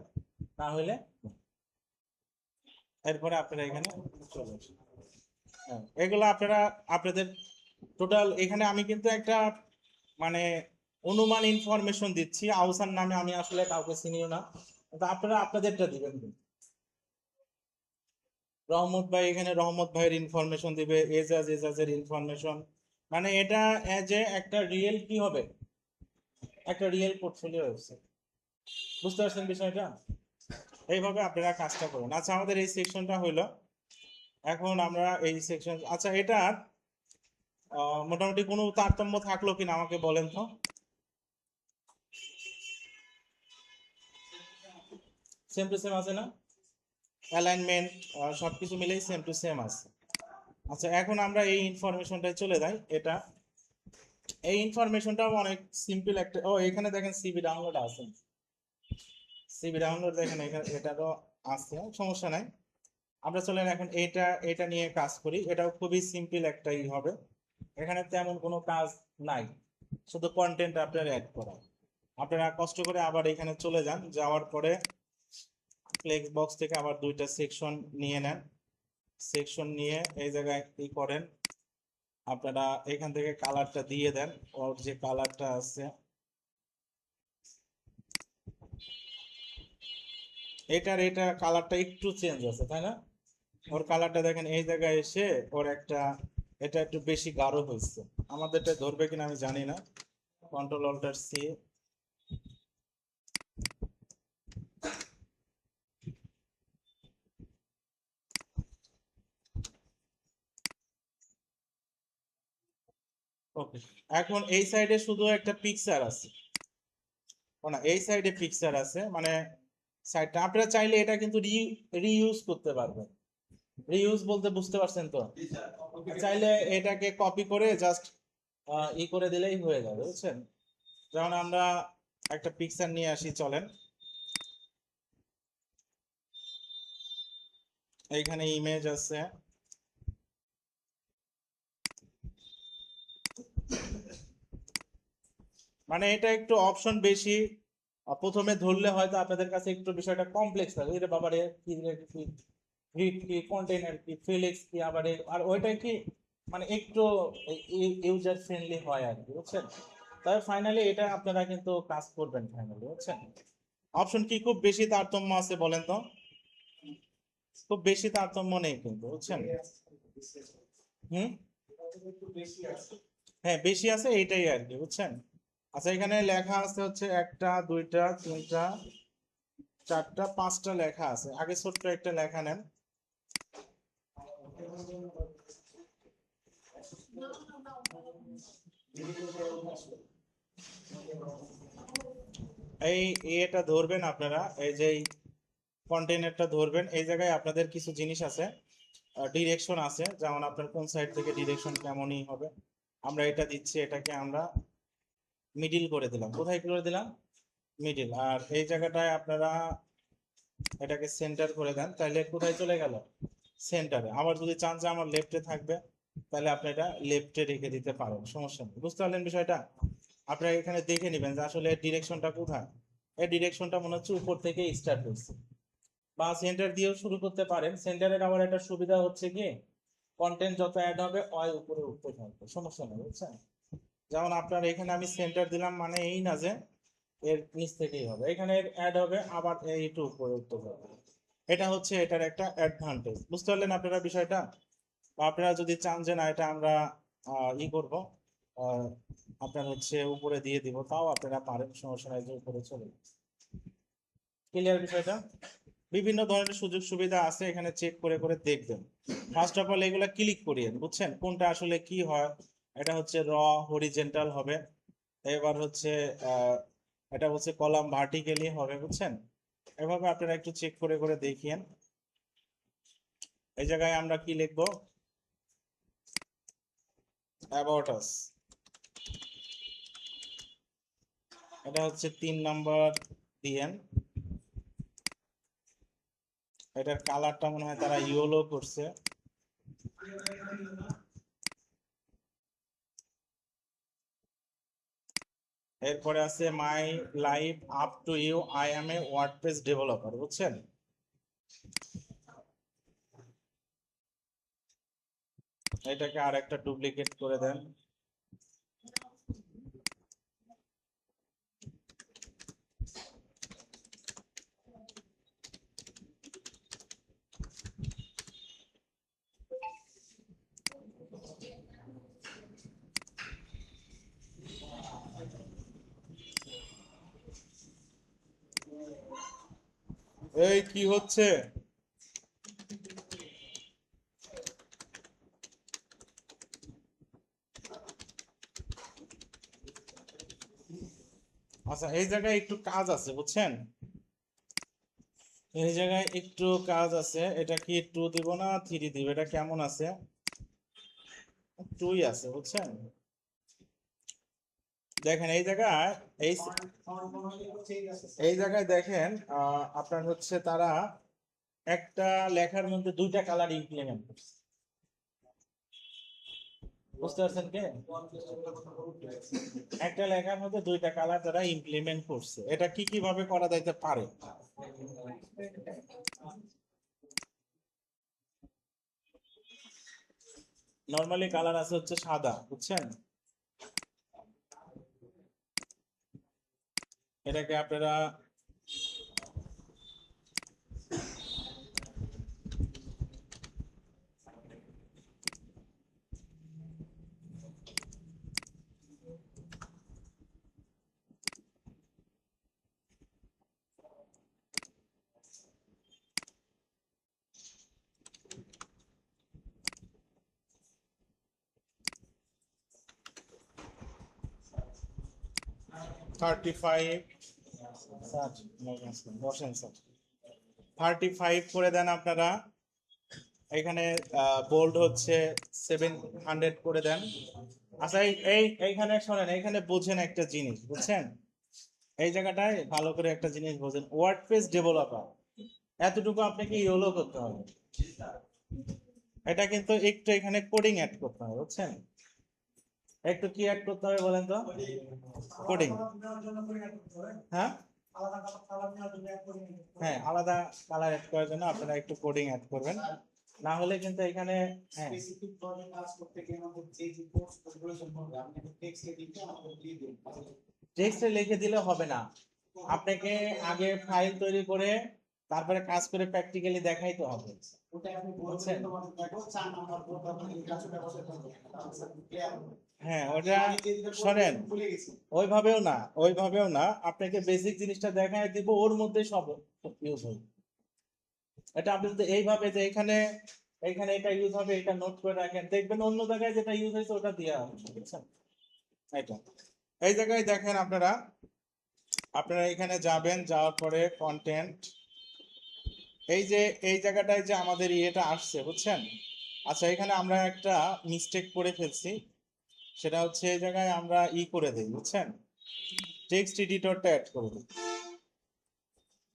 না হলে এরপরে আপনারা এখানে চলে আসুন। হ্যাঁ, এগুলো আপনারা আপনাদের টোটাল, এখানে আমি কিন্তু একটা মানে অনুমান ইনফরমেশন দিচ্ছি। আউসার নামে আমি আসলে কাউকে চিনিও না, তো আপনারা আপনাদেরটা দিবেন কিন্তু। রহমত ভাই এখানে রহমত ভাইয়ের ইনফরমেশন দিবে, এজাজের ইনফরমেশন। মানে এটা এজ এ একটা রিয়েল কি হবে, একটা রিয়েল পোর্টফোলিও ওয়েবসাইট। বুঝতে পারছেন বিষয়টা? এইভাবে আপনারা কাজটা করুন। আচ্ছা, আমাদের এই সেকশনটা হইলো। এখন আমরা এই সেকশন, আচ্ছা এটা মোটামুটি কোনো তারতম্য থাকলো কিনা আমাকে বলেন তো। সেম টু সেম আছে না? অ্যালাইনমেন্ট সবকিছু মিলেই সেম টু সেম আছে। আচ্ছা, এখন আমরা এই ইনফরমেশনটায় চলে যাই। এটা এই ইনফরমেশনটাও অনেক সিম্পল একটা। ও, এখানে দেখেন সিভি ডাউনলোড আছে। সিভি ডাউনলোড দেখেন এখানে, এটারও আছে, সমস্যা নাই। আমরা চলেন এখন এটা এটা নিয়ে কাজ করি। এটাও খুবই সিম্পল একটাই হবে, এখানে তেমন কোনো কাজ নাই, শুধু কন্টেন্ট আপনার অ্যাড করা। আপনারা কষ্ট করে আবার এখানে চলে যান, যাওয়ার পরে ফ্লেক্স বক্স থেকে আবার দুইটা সেকশন নিয়ে নেন। সেকশন নিয়ে এই জায়গায় কি করেন, আপনারা এখান থেকে কালারটা দিয়ে দেন। ওর যে কালারটা আছে এটা কালারটা একটু চেঞ্জ আছে, তাই না? ওর কালারটা দেখেন এই জায়গায় এসে ওর একটা, এটা একটু বেশি গাঢ় হয়েছে। আমাদেরটা ধরবে কিনা আমি জানি না। কন্ট্রোল অল্টার সি, ওকে। এখন এই সাইডে শুধু একটা পিকচার আছে, ও না এই সাইডে পিকচার আছে, মানে সাইডটা আপনারা চাইলে এটা কিন্তু রিইউজ করতে পারবেন। রিইউজ বলতে বুঝতে পারছেন তো? চাইলে এটাকে কপি করে জাস্ট ই করে দিলেই হয়ে যাবে, বুঝছেন? যেমন আমরা একটা পিকচার নিয়ে আসি, চলেন। এইখানে ইমেজ আছে, মানে এটা একটু অপশন বেশি। প্রথমে ধরলে হয়তো আপনাদের কাছে একটু বিষয়টা কমপ্লেক্স লাগে, এটা বাবারে কি কি গ্রিড কি কন্টেইনার কি ফিলিক্স কি আবার আর ওইটা কি মানে একটু ইউজার ফ্রেন্ডলি হয় আর কি, বুঝছেন? তবে ফাইনালি এটা আপনারা কিন্তু কাজ করবেন ফাইনালি, বুঝছেন? অপশন কি খুব বেশি তারতম্য আছে বলেন তো? খুব বেশি তারতম্য নেই কিন্তু, বুঝছেন? হুম, হ্যাঁ বেশি আছে এইটাই আর কি, বুঝছেন? আচ্ছা, এখানে লেখা আছে হচ্ছে একটা দুইটা তিনটা চারটা পাঁচটা লেখা আছে। আগে ছোট্ট একটা লেখা নেন। এই এটা ধরবেন আপনারা, এই যে কন্টেইনারটা ধরবেন, এই জায়গায় আপনাদের কিছু জিনিস আছে, ডিরেকশন আছে, যেমন আপনার কোন সাইড থেকে ডিরেকশন কেমনই হবে। আমরা এটা দিচ্ছি, এটাকে আমরা মিডিল করে দিলাম। কোথায় করে দিলাম? মিডিল। আর এই জায়গাটায় আপনারা এটাকে সেন্টার করে দেন, তাহলে কোথায় চলে গেল? সেন্টারে। আবার যদি চান যে আমার লেফটে থাকবে, তাহলে আপনি এটা লেফটে রেখে দিতে পারেন, সমস্যা নেই। বুঝতে পারলেন বিষয়টা? আপনারা এখানে দেখে নেবেন যে আসলে ডিরেকশনটা কোথায়। এই ডিরেকশনটা মনে হচ্ছে উপর থেকে স্টার্ট হচ্ছে, বা সেন্টার দিয়েও শুরু করতে পারেন। সেন্টারের আবার একটা সুবিধা হচ্ছে কি, কন্টেন্ট যত অ্যাড হবে ওই উপরে উঠতে থাকবে, সমস্যা নেই, বুঝছেন? যেমন আপনার এখানে আমি সেন্টার দিলাম, মানে এই না যে এর নিচ থেকেই হবে, এখানে অ্যাড হবে আবার এইটু উপরে উঠতে থাকবে। এটা হচ্ছে এটার একটা অ্যাডভান্টেজ। বুঝতে পারলেন আপনারা বিষয়টা? বা আপনারা যদি চান যে না এটা আমরা ই করবো, আহ, আপনার হচ্ছে উপরে দিয়ে দিব, তাও আপনারা পারেন, সমস্যা নাই, যে উপরে চলে। ক্লিয়ার বিষয়টা? বিভিন্ন ধরনের সুযোগ সুবিধা আছে, এখানে চেক করে করে দেখবেন। ফার্স্ট অফ অল এগুলা ক্লিক করিয়েন, বুঝছেন কোনটা আসলে কি হয়। এটা হচ্ছে র হরিজেন্টাল হবে, এবার হচ্ছে এটা হচ্ছে কলাম ভার্টিক্যালি হবে, বুঝছেন? এভাবে আপনারা একটু চেক করে করে দেখিয়েন। এই জায়গায় আমরা কি লিখবো? About us. এটা হচ্ছে 3 নম্বর দিয়েন। এটার কালারটা মনে হয় তারা ইয়েলো করছে। এরপরে আছে my life up to you, I am a WordPress developer, বুঝছেন? এটাকে আর একটা ডুপ্লিকেট করে দেন। এই কি হচ্ছে? আচ্ছা, এই জায়গায় একটু কাজ আছে, বুঝছেন? এই জায়গায় একটু কাজ আছে। এটা কি 2 দিব না 3 দিব? এটা কেমন আছে? 2ই আছে, বুঝছেন? দেখেন এই জায়গায়, এই এই জায়গায় দেখেন, আপনার হচ্ছে তারা একটা লেখার মধ্যে দুইটা কালার ইমপ্লিমেন্ট করছে। বুঝতে পারছেন কে? একটা লেখার মধ্যে দুইটা কালার তারা ইমপ্লিমেন্ট করছে, এটা কি কিভাবে করা যাইতে পারে? নরমালি কালার আছে হচ্ছে সাদা, বুঝছেন? এটাকে আপনারা থার্টি ফাইভ, বসেন স্যার, 35 করে দেন আপনারা। এখানে বোল্ড হচ্ছে 700 করে দেন। আচ্ছা এইখানে শোনেন, এইখানে বুঝেন একটা জিনিস, বুঝছেন? এই জায়গাটায় ভালো করে একটা জিনিস বোঝেন, ওয়ার্ডপ্রেস ডেভেলপার এতটুকু আপনাকে ইয়োলো করতে হবে। এটা কিন্তু একটু এখানে কোডিং অ্যাড করতে হবে, বুঝছেন? একটু কি অ্যাড করতে হবে বলেন তো? কোডিং। হ্যাঁ হ্যাঁ, আলাদা কালার অ্যাড করার জন্য আপনারা একটু কোডিং অ্যাড করবেন, না হলে কিন্তু এখানে হ্যাঁ টেক্সটে লিখে দিলে হবে না, আপনাকে আগে ফাইল তৈরি করে তারপরে কাজ করে প্র্যাকটিক্যালি দেখাইতে হবে, বুঝছেন? হ্যাঁ ওটা শোনেন, ওইভাবেও না, আপনাকে বেসিক জিনিসটা দেখাই দিব, ওর মধ্যে সব ইউজ হবে। এটা আপনি যদি এইভাবে যে এখানে এখানে এটা ইউজ হবে, এটা নোট করে রাখেন, দেখবেন অন্য জায়গায় যেটা ইউজ হয়েছে ওটা দেওয়া হবে, বুঝছেন? এটা এই জায়গায় দেখেন আপনারা, আপনারা এখানে যাবেন, যাওয়ার পরে কন্টেন্ট, এই যে এই জায়গাটায় যে আমাদের ইয়েটা আসছে, বুঝছেন? আচ্ছা এখানে আমরা একটা মিস্টেক করে ফেলছি, সেটা হচ্ছে এই জায়গায় আমরা করে দেই, বুঝছেন? টেক্সট এডিটরটা অ্যাড করে দিই।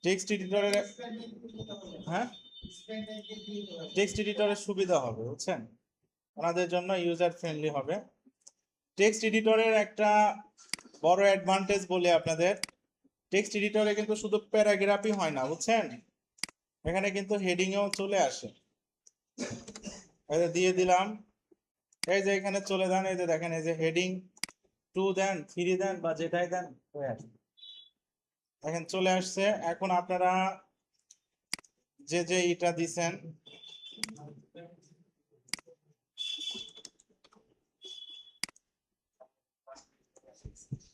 টেক্সট এডিটরের হ্যাঁ টেক্সট এডিটরের সুবিধা হবে, বুঝছেন? ওনাদের জন্য ইউজার ফ্রেন্ডলি হবে। টেক্সট এডিটরের একটা বড় অ্যাডভান্টেজ বলে আপনাদের, টেক্সট এডিটরে কিন্তু শুধু প্যারাগ্রাফই হয় না, বুঝছেন? এখানে কিন্তু হেডিংও চলে আসে। এই যে দিয়ে দিলাম, এই যে এখানে চলে যান, এই যে দেখেন, এই যে হেডিং 2 দেন, 3 দেন, বা যেটাই দেন হয়ে আসে। এখন চলে আসছে। এখন আপনারা যে যে এটা দিছেন,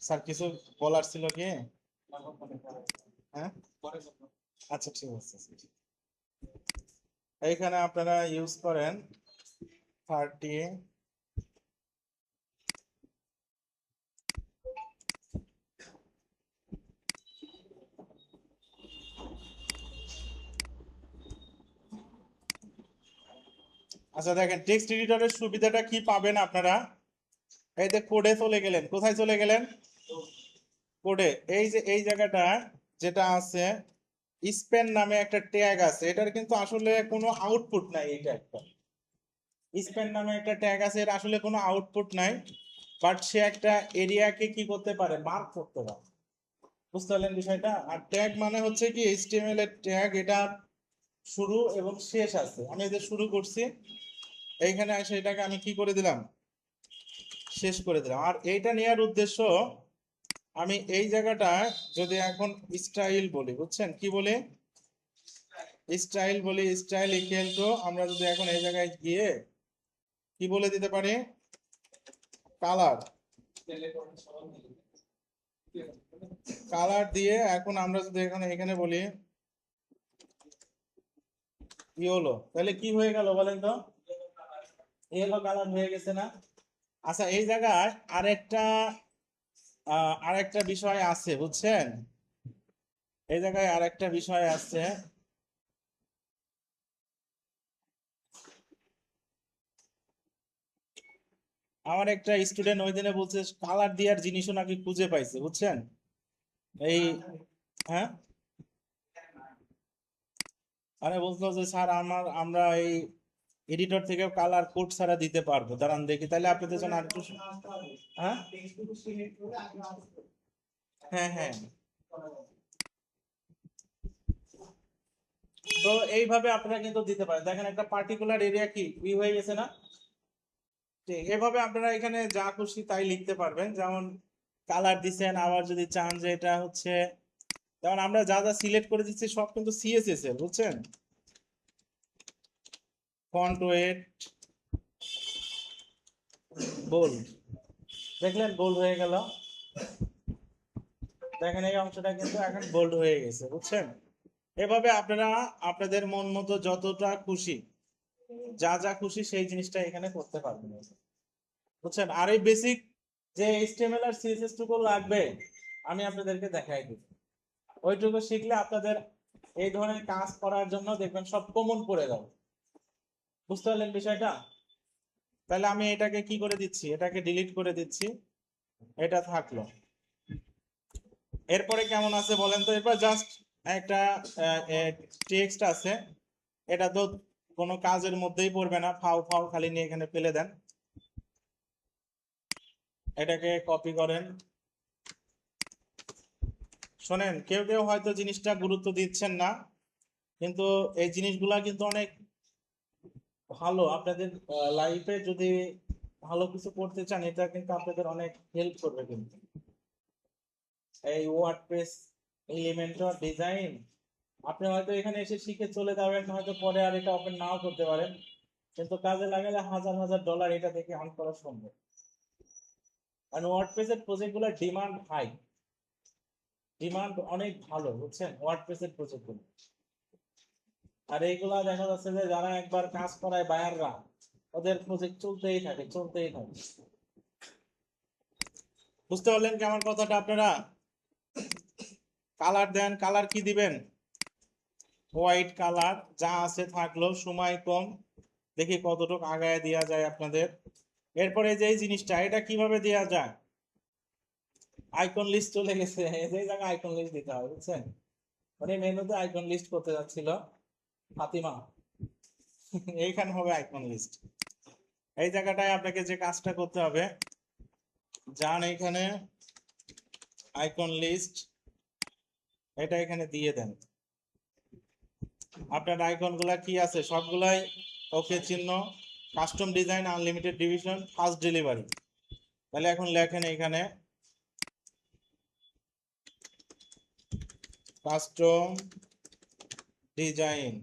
স্যার কিছু বলার ছিল কি? হ্যাঁ আচ্ছা ঠিক আছে। এইখানে আপনারা ইউজ করেন 30, আচ্ছা দেখেন টেক্সট এডিটরের সুবিধাটা কি পাবেন আপনারা, এই যে কোডে চলে গেলেন, কোথায় চলে গেলেন? কোডে। এই যে এই জায়গাটা যেটা আছে, স্পেন নামে একটা ট্যাগ আছে, এটার কিন্তু আসলে কোনো আউটপুট নাই, এটা একটা স্পেন নামে একটা ট্যাগ আছে, এর আসলে কোনো আউটপুট নাই, বাট সে একটা এরিয়াকে কি করতে পারে, মার্ক করতে পারে, বুঝতে পারলেন বিষয়টা? আর ট্যাগ মানে হচ্ছে কি এইচটিএমএল এর ট্যাগ, এটা শুরু এবং শেষ আছে, আমি এই যে শুরু করছি, এইখানে এসে এটাকে আমি কি করে দিলাম, শেষ করে দিলাম। আর এইটা নেওয়ার উদ্দেশ্য, আমি এই জায়গাটা যদি এখন স্টাইল বলি, বুঝছেন কি বলে? স্টাইল বলি, স্টাইল ইকুয়াল টু, আমরা যদি এখন এই জায়গায় গিয়ে কি বলে দিতে পারি, কালার। কালার দিয়ে এখন আমরা যদি এখানে এখানে বলি ইয়েলো, তাহলে কি হয়ে গেল বলেন তো? ইয়েলো কালার হয়ে গেছে না? আচ্ছা এই জায়গায় আরেকটা বিষয় আছে, বুঝছেন? এই জায়গায় আরেকটা বিষয় আছে, আমার একটা স্টুডেন্ট ওই দিনে বলছে কালার দেওয়ার জিনিসও নাকি খুঁজে পাইছে, বুঝছেন? এই হ্যাঁ, আরে বলতো যে স্যার আমরা এই এডিটর থেকেও কালার কোড ছাড়া দিতে পারবো, দাঁড়ান দেখি তাহলে আপনাদের জন্য আরেকটু হ্যাঁ হ্যাঁ হ্যাঁ। তো এইভাবে আপনারা কিন্তু দিতে পারেন। দেখেন একটা পার্টিকুলার এরিয়া কি হয়ে গেছে না? ঠিক এভাবে আপনারা এখানে যা খুশি তাই লিখতে পারবেন। যেমন কালার দিছেন, আবার যদি চান যে এটা হচ্ছে, যেমন আমরা যা যা সিলেক্ট করে দিচ্ছি সব কিন্তু সিএসএস এর, বুঝছেন? ফন্ট ওয়েট বোল্ড, দেখলেন বোল্ড হয়ে গেল। দেখেন এই অংশটা কিন্তু এখন বোল্ড হয়ে গেছে, বুঝছেন? এভাবে আপনারা আপনাদের মন মতো যতটা খুশি, যা যা খুশি সেই জিনিসটা এখানে করতে পারবেন, বুঝছেন? আর এই বেসিক যে এইচটিএমএল আর সিএসএস টুকু লাগবে আমি আপনাদেরকে দেখাই দিব। ওইটুকু শিখলে আপনাদের এই ধরনের কাজ করার জন্য দেখবেন সব কমন পড়ে যাবে। বুঝতে পারলেন বিষয়টা? তাহলে আমি এটাকে কি করে দিচ্ছি, এটাকে ডিলিট করে দিচ্ছি, এটা থাকলো। এরপরে কেমন আছে বলেন তো? এরপর জাস্ট একটা টেক্সট আছে, এটা তো কোনো কাজের মধ্যেই পড়বে না, ফাও ফাও খালি নিয়ে এখানে ফেলে দেন। এটাকে কপি করেন। শোনেন, কেউ কেউ হয়তো জিনিসটা গুরুত্ব দিচ্ছেন না, কিন্তু এই জিনিসগুলা কিন্তু অনেক ভালো। আপনাদের লাইফে যদি ভালো কিছু করতে চান, এটা কিন্তু আপনাদের অনেক হেল্প করবে। কিন্তু এই ওয়ার্ডপ্রেস এলিমেন্টর ডিজাইন আপনি হয়তো এখানে এসে শিখে চলে যাবেন, হয়তো পরে আর এটা ওপেন নাও করতে পারেন, কিন্তু কাজে লাগালে হাজার হাজার ডলার এটা থেকে আর্ন করা সম্ভব। কারণ ওয়ার্ডপ্রেসের প্রজেক্টগুলোর ডিমান্ড হাই, ডিমান্ড অনেক ভালো, বুঝছেন? ওয়ার্ডপ্রেসের প্রজেক্টগুলো। আর এইগুলা দেখা যাচ্ছে যে যারা একবার কাজ করায় বায়াররা, ওদের প্রজেক্ট চলতেই থাকে চলতেই থাকে। বুঝতে পারলেন কি আমার কথাটা আপনারা? কালার দেন, কালার কি দিবেন? হোয়াইট কালার, যা আছে থাকলো, সময় কম, দেখি কতটুকু আগায় দেওয়া যায় আপনাদের। এরপরে যে এই জিনিসটা, এটা কিভাবে দেওয়া যায়? আইকন লিস্ট চলে গেছে, এই জায়গায় আইকন লিস্ট দিতে হবে, বুঝছেন? মানে মেনুতে আইকন লিস্ট করতে যাচ্ছিল ফাতিমা, এইখানে হবে আইকন লিস্ট। এই জায়গাটায় আপনাকে যে কাজটা করতে হবে, যান এইখানে আইকন লিস্ট, এটা এখানে দিয়ে দেন। আপনার আইকন গুলা কি আছে সবগুলাই ওকে চিহ্ন, custom design, unlimited division, fast delivery. তাহলে এখন লেখেন এখানে কাস্টম ডিজাইন,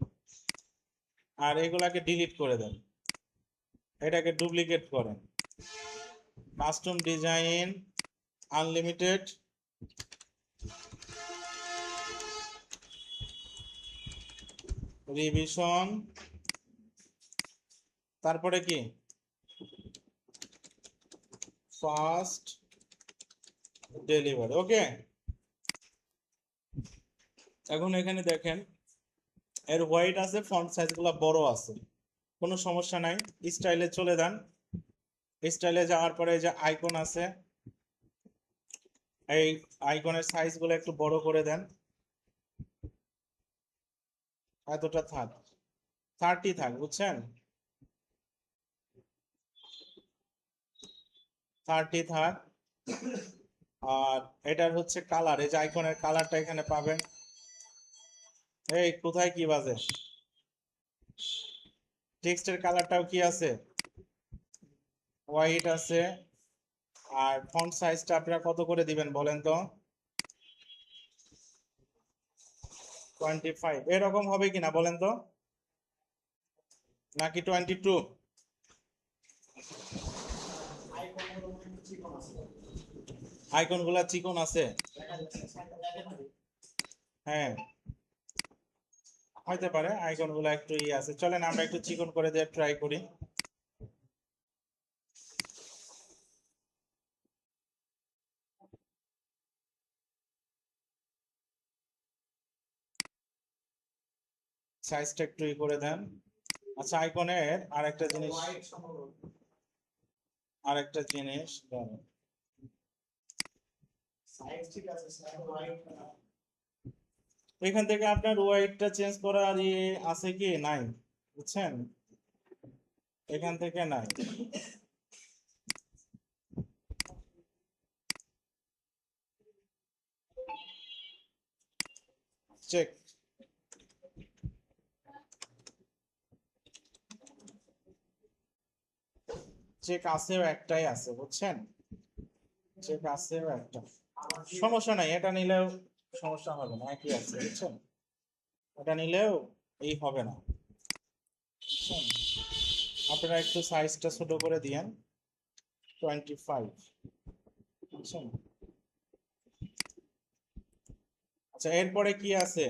আর এগুলাকে ডিলিট করে দেন, এটাকে ডুপ্লিকেট করেন। কাস্টম ডিজাইন, আনলিমিটেড রিভিশন, তারপরে কি ফাস্ট ডেলিভারি। ওকে, এখন এখানে দেখেন এর হোয়াইট আছে, ফন্ট সাইজ গুলা বড় আছে, কোনো সমস্যা নাই। স্টাইলে চলে যান, স্টাইলে যাওয়ার পরে যে আইকন আছে, এই আইকনের সাইজ গুলো একটু বড় করে দেন। এতটা থাক, 30 থাক, বুঝছেন? 30 থাক। আর এটার হচ্ছে কালার, এই যে আইকনের কালারটা এখানে পাবেন। এই কোথায় কি বাজে, টেক্সটের কালারটাও কি আছে, হোয়াইট আছে। আর ফন্ট সাইজটা আপনারা কত করে দিবেন বলেন তো? 25 এরকম হবে কিনা বলেন তো, নাকি 22? আইকন গুলা চিকন আছে, হ্যাঁ হইতে পারে আইকন গুলা একটু ইয়ে আছে। চলেন আমরা একটু চিকন করে দিয়ে ট্রাই করি। সাইজটা একটু ই করে দেন। আচ্ছা, আইকনের আরেকটা জিনিস, আরেকটা জিনিস দাঁড়ান। এখান থেকে আপনার ওয়াইটটা চেঞ্জ করার ইয়ে আছে কি নাই, বুঝছেন? এখান থেকে নাই, চেক। চেক আছেও একটাই আছে, বুঝছেন? চেক আছেও একটা, সমস্যা নাই, এটা নিলেও সমস্যা হবে না, একই আছে, বুঝছেন? এটা নিলেও এই হবে না, বুঝছেন? আপনারা একটু সাইজটা ছোট করে দিয়েন, 25, বুঝছেন? আচ্ছা, এরপরে কি আছে?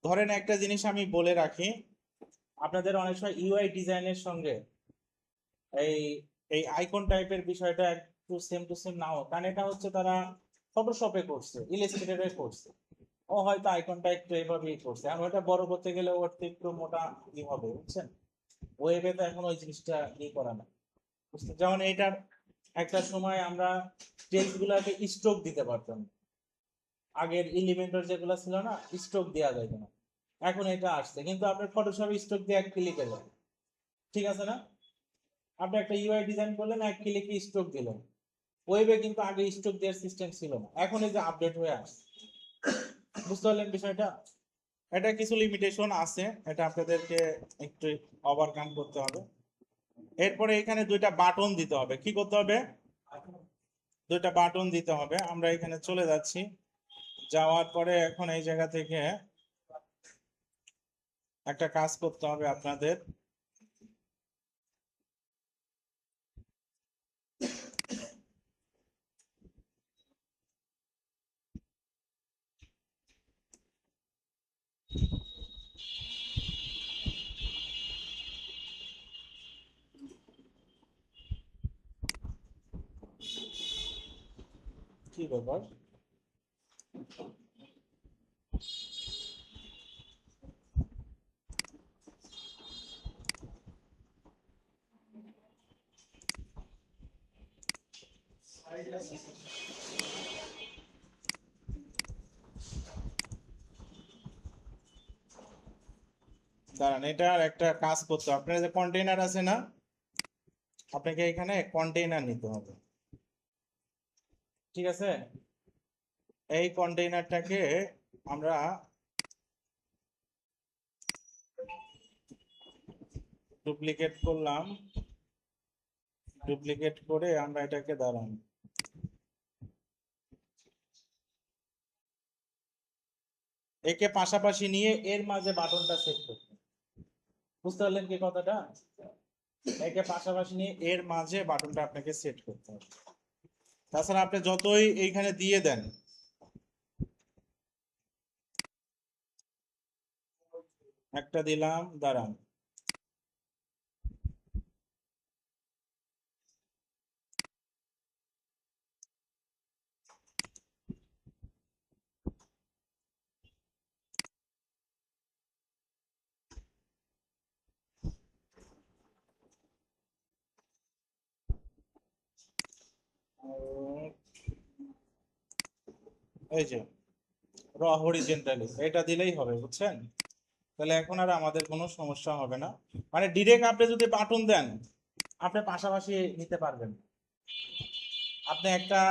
ধরেন একটা জিনিস আমি বলে রাখি, আপনাদের অনেক সময় ইউআই ডিজাইনের সঙ্গে এই এই আইকন টাইপের বিষয়টা একটু সেম টু সেম নাও, কারণ এটা হচ্ছে তারা ফটোশপে করছে, ইলাস্ট্রেটরে করছে, ও হয়তো আইকনটা একটু এইভাবেই করছে, আর ওটা বড় করতে গেলে ওর তো একটু মোটা ই হবে, বুঝছেন? ওয়েবে তো এখন ওই জিনিসটা ই করা না, বুঝছেন? যেমন এইটার একটা সময় আমরা টেক্সট গুলাকে স্ট্রোক দিতে পারতাম, আগের এলিমেন্টর যেগুলো ছিল না, স্ট্রোক দেওয়া যায় না, এখন এটা আসছে, কিন্তু আপনার ফটোশপে স্ট্রোক দিয়ে এক ক্লিকে যায়, ঠিক আছে না? আপনি একটা ইউআই ডিজাইন করলেন, এক ক্লিকে স্ট্রোক দিলেন, ওয়েবে কিন্তু আগে স্ট্রোক দেওয়ার সিস্টেম ছিল না, এখন এই যে আপডেট হয়ে আসছে, বুঝতে পারলেন বিষয়টা? এটা কিছু লিমিটেশন আছে, এটা আপনাদেরকে একটু ওভারকাম করতে হবে। এরপরে এখানে দুইটা বাটন দিতে হবে, কি করতে হবে? দুইটা বাটন দিতে হবে। আমরা এখানে চলে যাচ্ছি, যাওয়ার পরে এখন এই জায়গা থেকে একটা কাজ করতে হবে আপনাদের। কি ব্যাপার? দাঁড়ান, এটার একটা কাজ করতে হবে। আপনার যে কন্টেইনার আছে না, আপনাকে এখানে কন্টেইনার নিতে হবে, ঠিক আছে? এই কন্টেইনারটাকে আমরা ডুপ্লিকেট করলাম, ডুপ্লিকেট করে আমরা এটাকে দাঁড়ান, একে পাশাপাশি নিয়ে এর মাঝে বাটনটা সেট করতে, বুঝতে পারলেন কি কথাটা? একে পাশাপাশি নিয়ে এর মাঝে বাটনটা আপনাকে সেট করতে হবে। তাছাড়া আপনি যতই এইখানে দিয়ে দেন, একটা দিলাম, দাঁড়ান, এই যে র হরিজেন্টালি, এটা দিলেই হবে, বুঝছেন? তাহলে এখন আর আমাদের কোনো সমস্যা হবে না, মানে ডিরেক্ট আপনি যদি বাটন দেন, আপনি পাশাপাশি নিতে পারবেন। আপনি একটা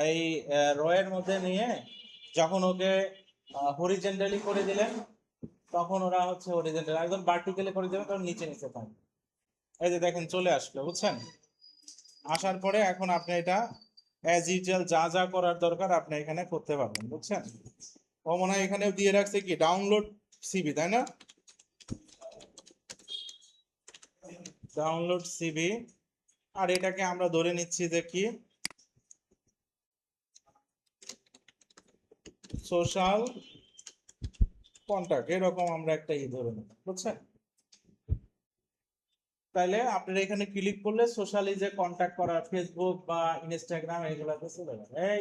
এই রয়ের মধ্যে নিয়ে যখন ওকে হরিজেন্টালি করে দিলেন, তখন ওরা হচ্ছে হরিজেন্টাল, একদম ভার্টিক্যালি করে দিবেন তখন নিচে নিচে থাকবে। এই যে দেখেন চলে আসলো, বুঝছেন? আসার পরে এখন আপনি এটা অ্যাজ ইউজুয়াল যা যা করার দরকার আপনি এখানে করতে পারবেন, বুঝছেন? ও মনে হয় এখানেও দিয়ে রাখছে কি ডাউনলোড সিভি, তাই না? ডাউনলোড সিভি, আর এটাকে আমরা ধরে নিচ্ছি যে কি সোশ্যাল কন্টাক্ট, এরকম আমরা একটা ধরে নেব, বুঝছেন? তাইলে আপনারা এখানে ক্লিক করলে সোশ্যালি যে কন্টাক্ট করা, ফেসবুক বা ইনস্টাগ্রাম এগুলাতে চলে যাবে। এই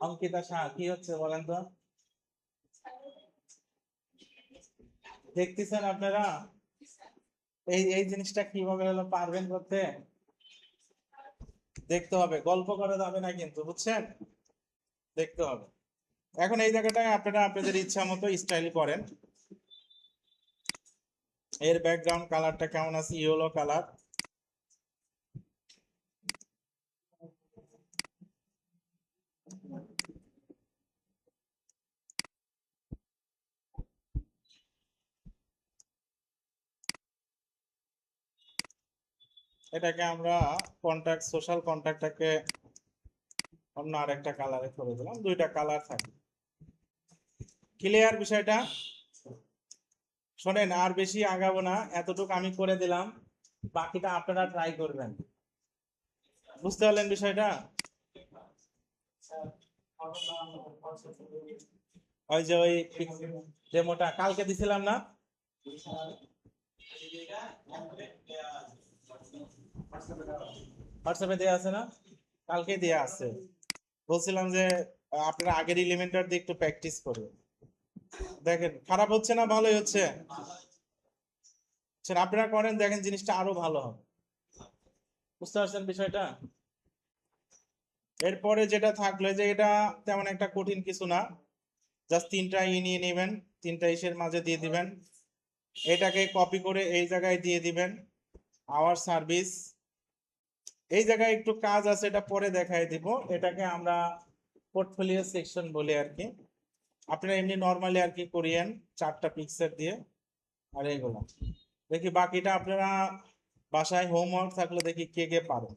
অঙ্কিতা শাহ, কি হচ্ছে বলেন তো? দেখতেছেন আপনারা এই এই জিনিসটা কিভাবে হলো পারবেন করতে? দেখতে হবে, গল্প করা যাবে না কিন্তু, বুঝছেন? দেখতে হবে। এখন এই জায়গাটায় আপনারা আপনাদের ইচ্ছা মতো স্টাইল করেন। এর ব্যাকগ্রাউন্ড কালারটা কেমন আছে? ইয়েলো কালার, এটাকে আমরা কন্ট্যাক্ট, সোশ্যাল কন্ট্যাক্টটাকে অন্য আরেকটা কালারে করে দিলাম, দুইটা কালার থাকে। ক্লিয়ার বিষয়টা? শোনেন, আর বেশি আগাবো না, এতটুকু আমি করে দিলাম, বাকিটা আপনারা ট্রাই করবেন। বুঝতে পারলেন বিষয়টা? ওই যে ওই ডেমোটা কালকে দিছিলাম না, হোয়াটসঅ্যাপে দেওয়া আছে না? কালকে দেওয়া আছে। বলছিলাম যে আপনারা আগের এলিমেন্টার দিয়ে একটু প্র্যাকটিস করবেন। দেখেন খারাপ হচ্ছে না, ভালোই হচ্ছে। আচ্ছা, আপনারা করেন, দেখেন জিনিসটা আরো ভালো হবে। বুঝতে পারছেন বিষয়টা? এরপরে যেটা থাকলো যে এটা তেমন একটা কঠিন কিছু না, জাস্ট তিনটা নিয়ে নেবেন, তিনটা ইসের মাঝে দিয়ে দিবেন, এটাকে কপি করে এই জায়গায় দিয়ে দিবেন, আওয়ার সার্ভিস। এই জায়গায় একটু কাজ আছে, এটা পরে দেখাই দিব। এটাকে আমরা পোর্টফোলিও সেকশন বলি আর কি। আপনারা এমনি নর্মালি আর কি করিয়েন 4টা পিকচার দিয়ে। আর এইগুলো দেখি, বাকিটা আপনারা বাসায় হোমওয়ার্ক থাকলে দেখি কে কে পারেন।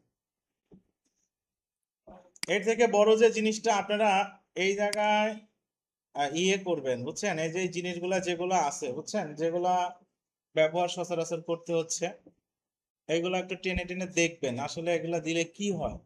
এর থেকে বড় যে জিনিসটা আপনারা এই জায়গায় ইয়ে করবেন, বুঝছেন? এই যে এই জিনিসগুলা যেগুলো আছে, বুঝছেন, যেগুলা ব্যবহার সচরাচর করতে হচ্ছে, এইগুলো একটু টেনে টেনে দেখবেন আসলে এগুলা দিলে কি হয়।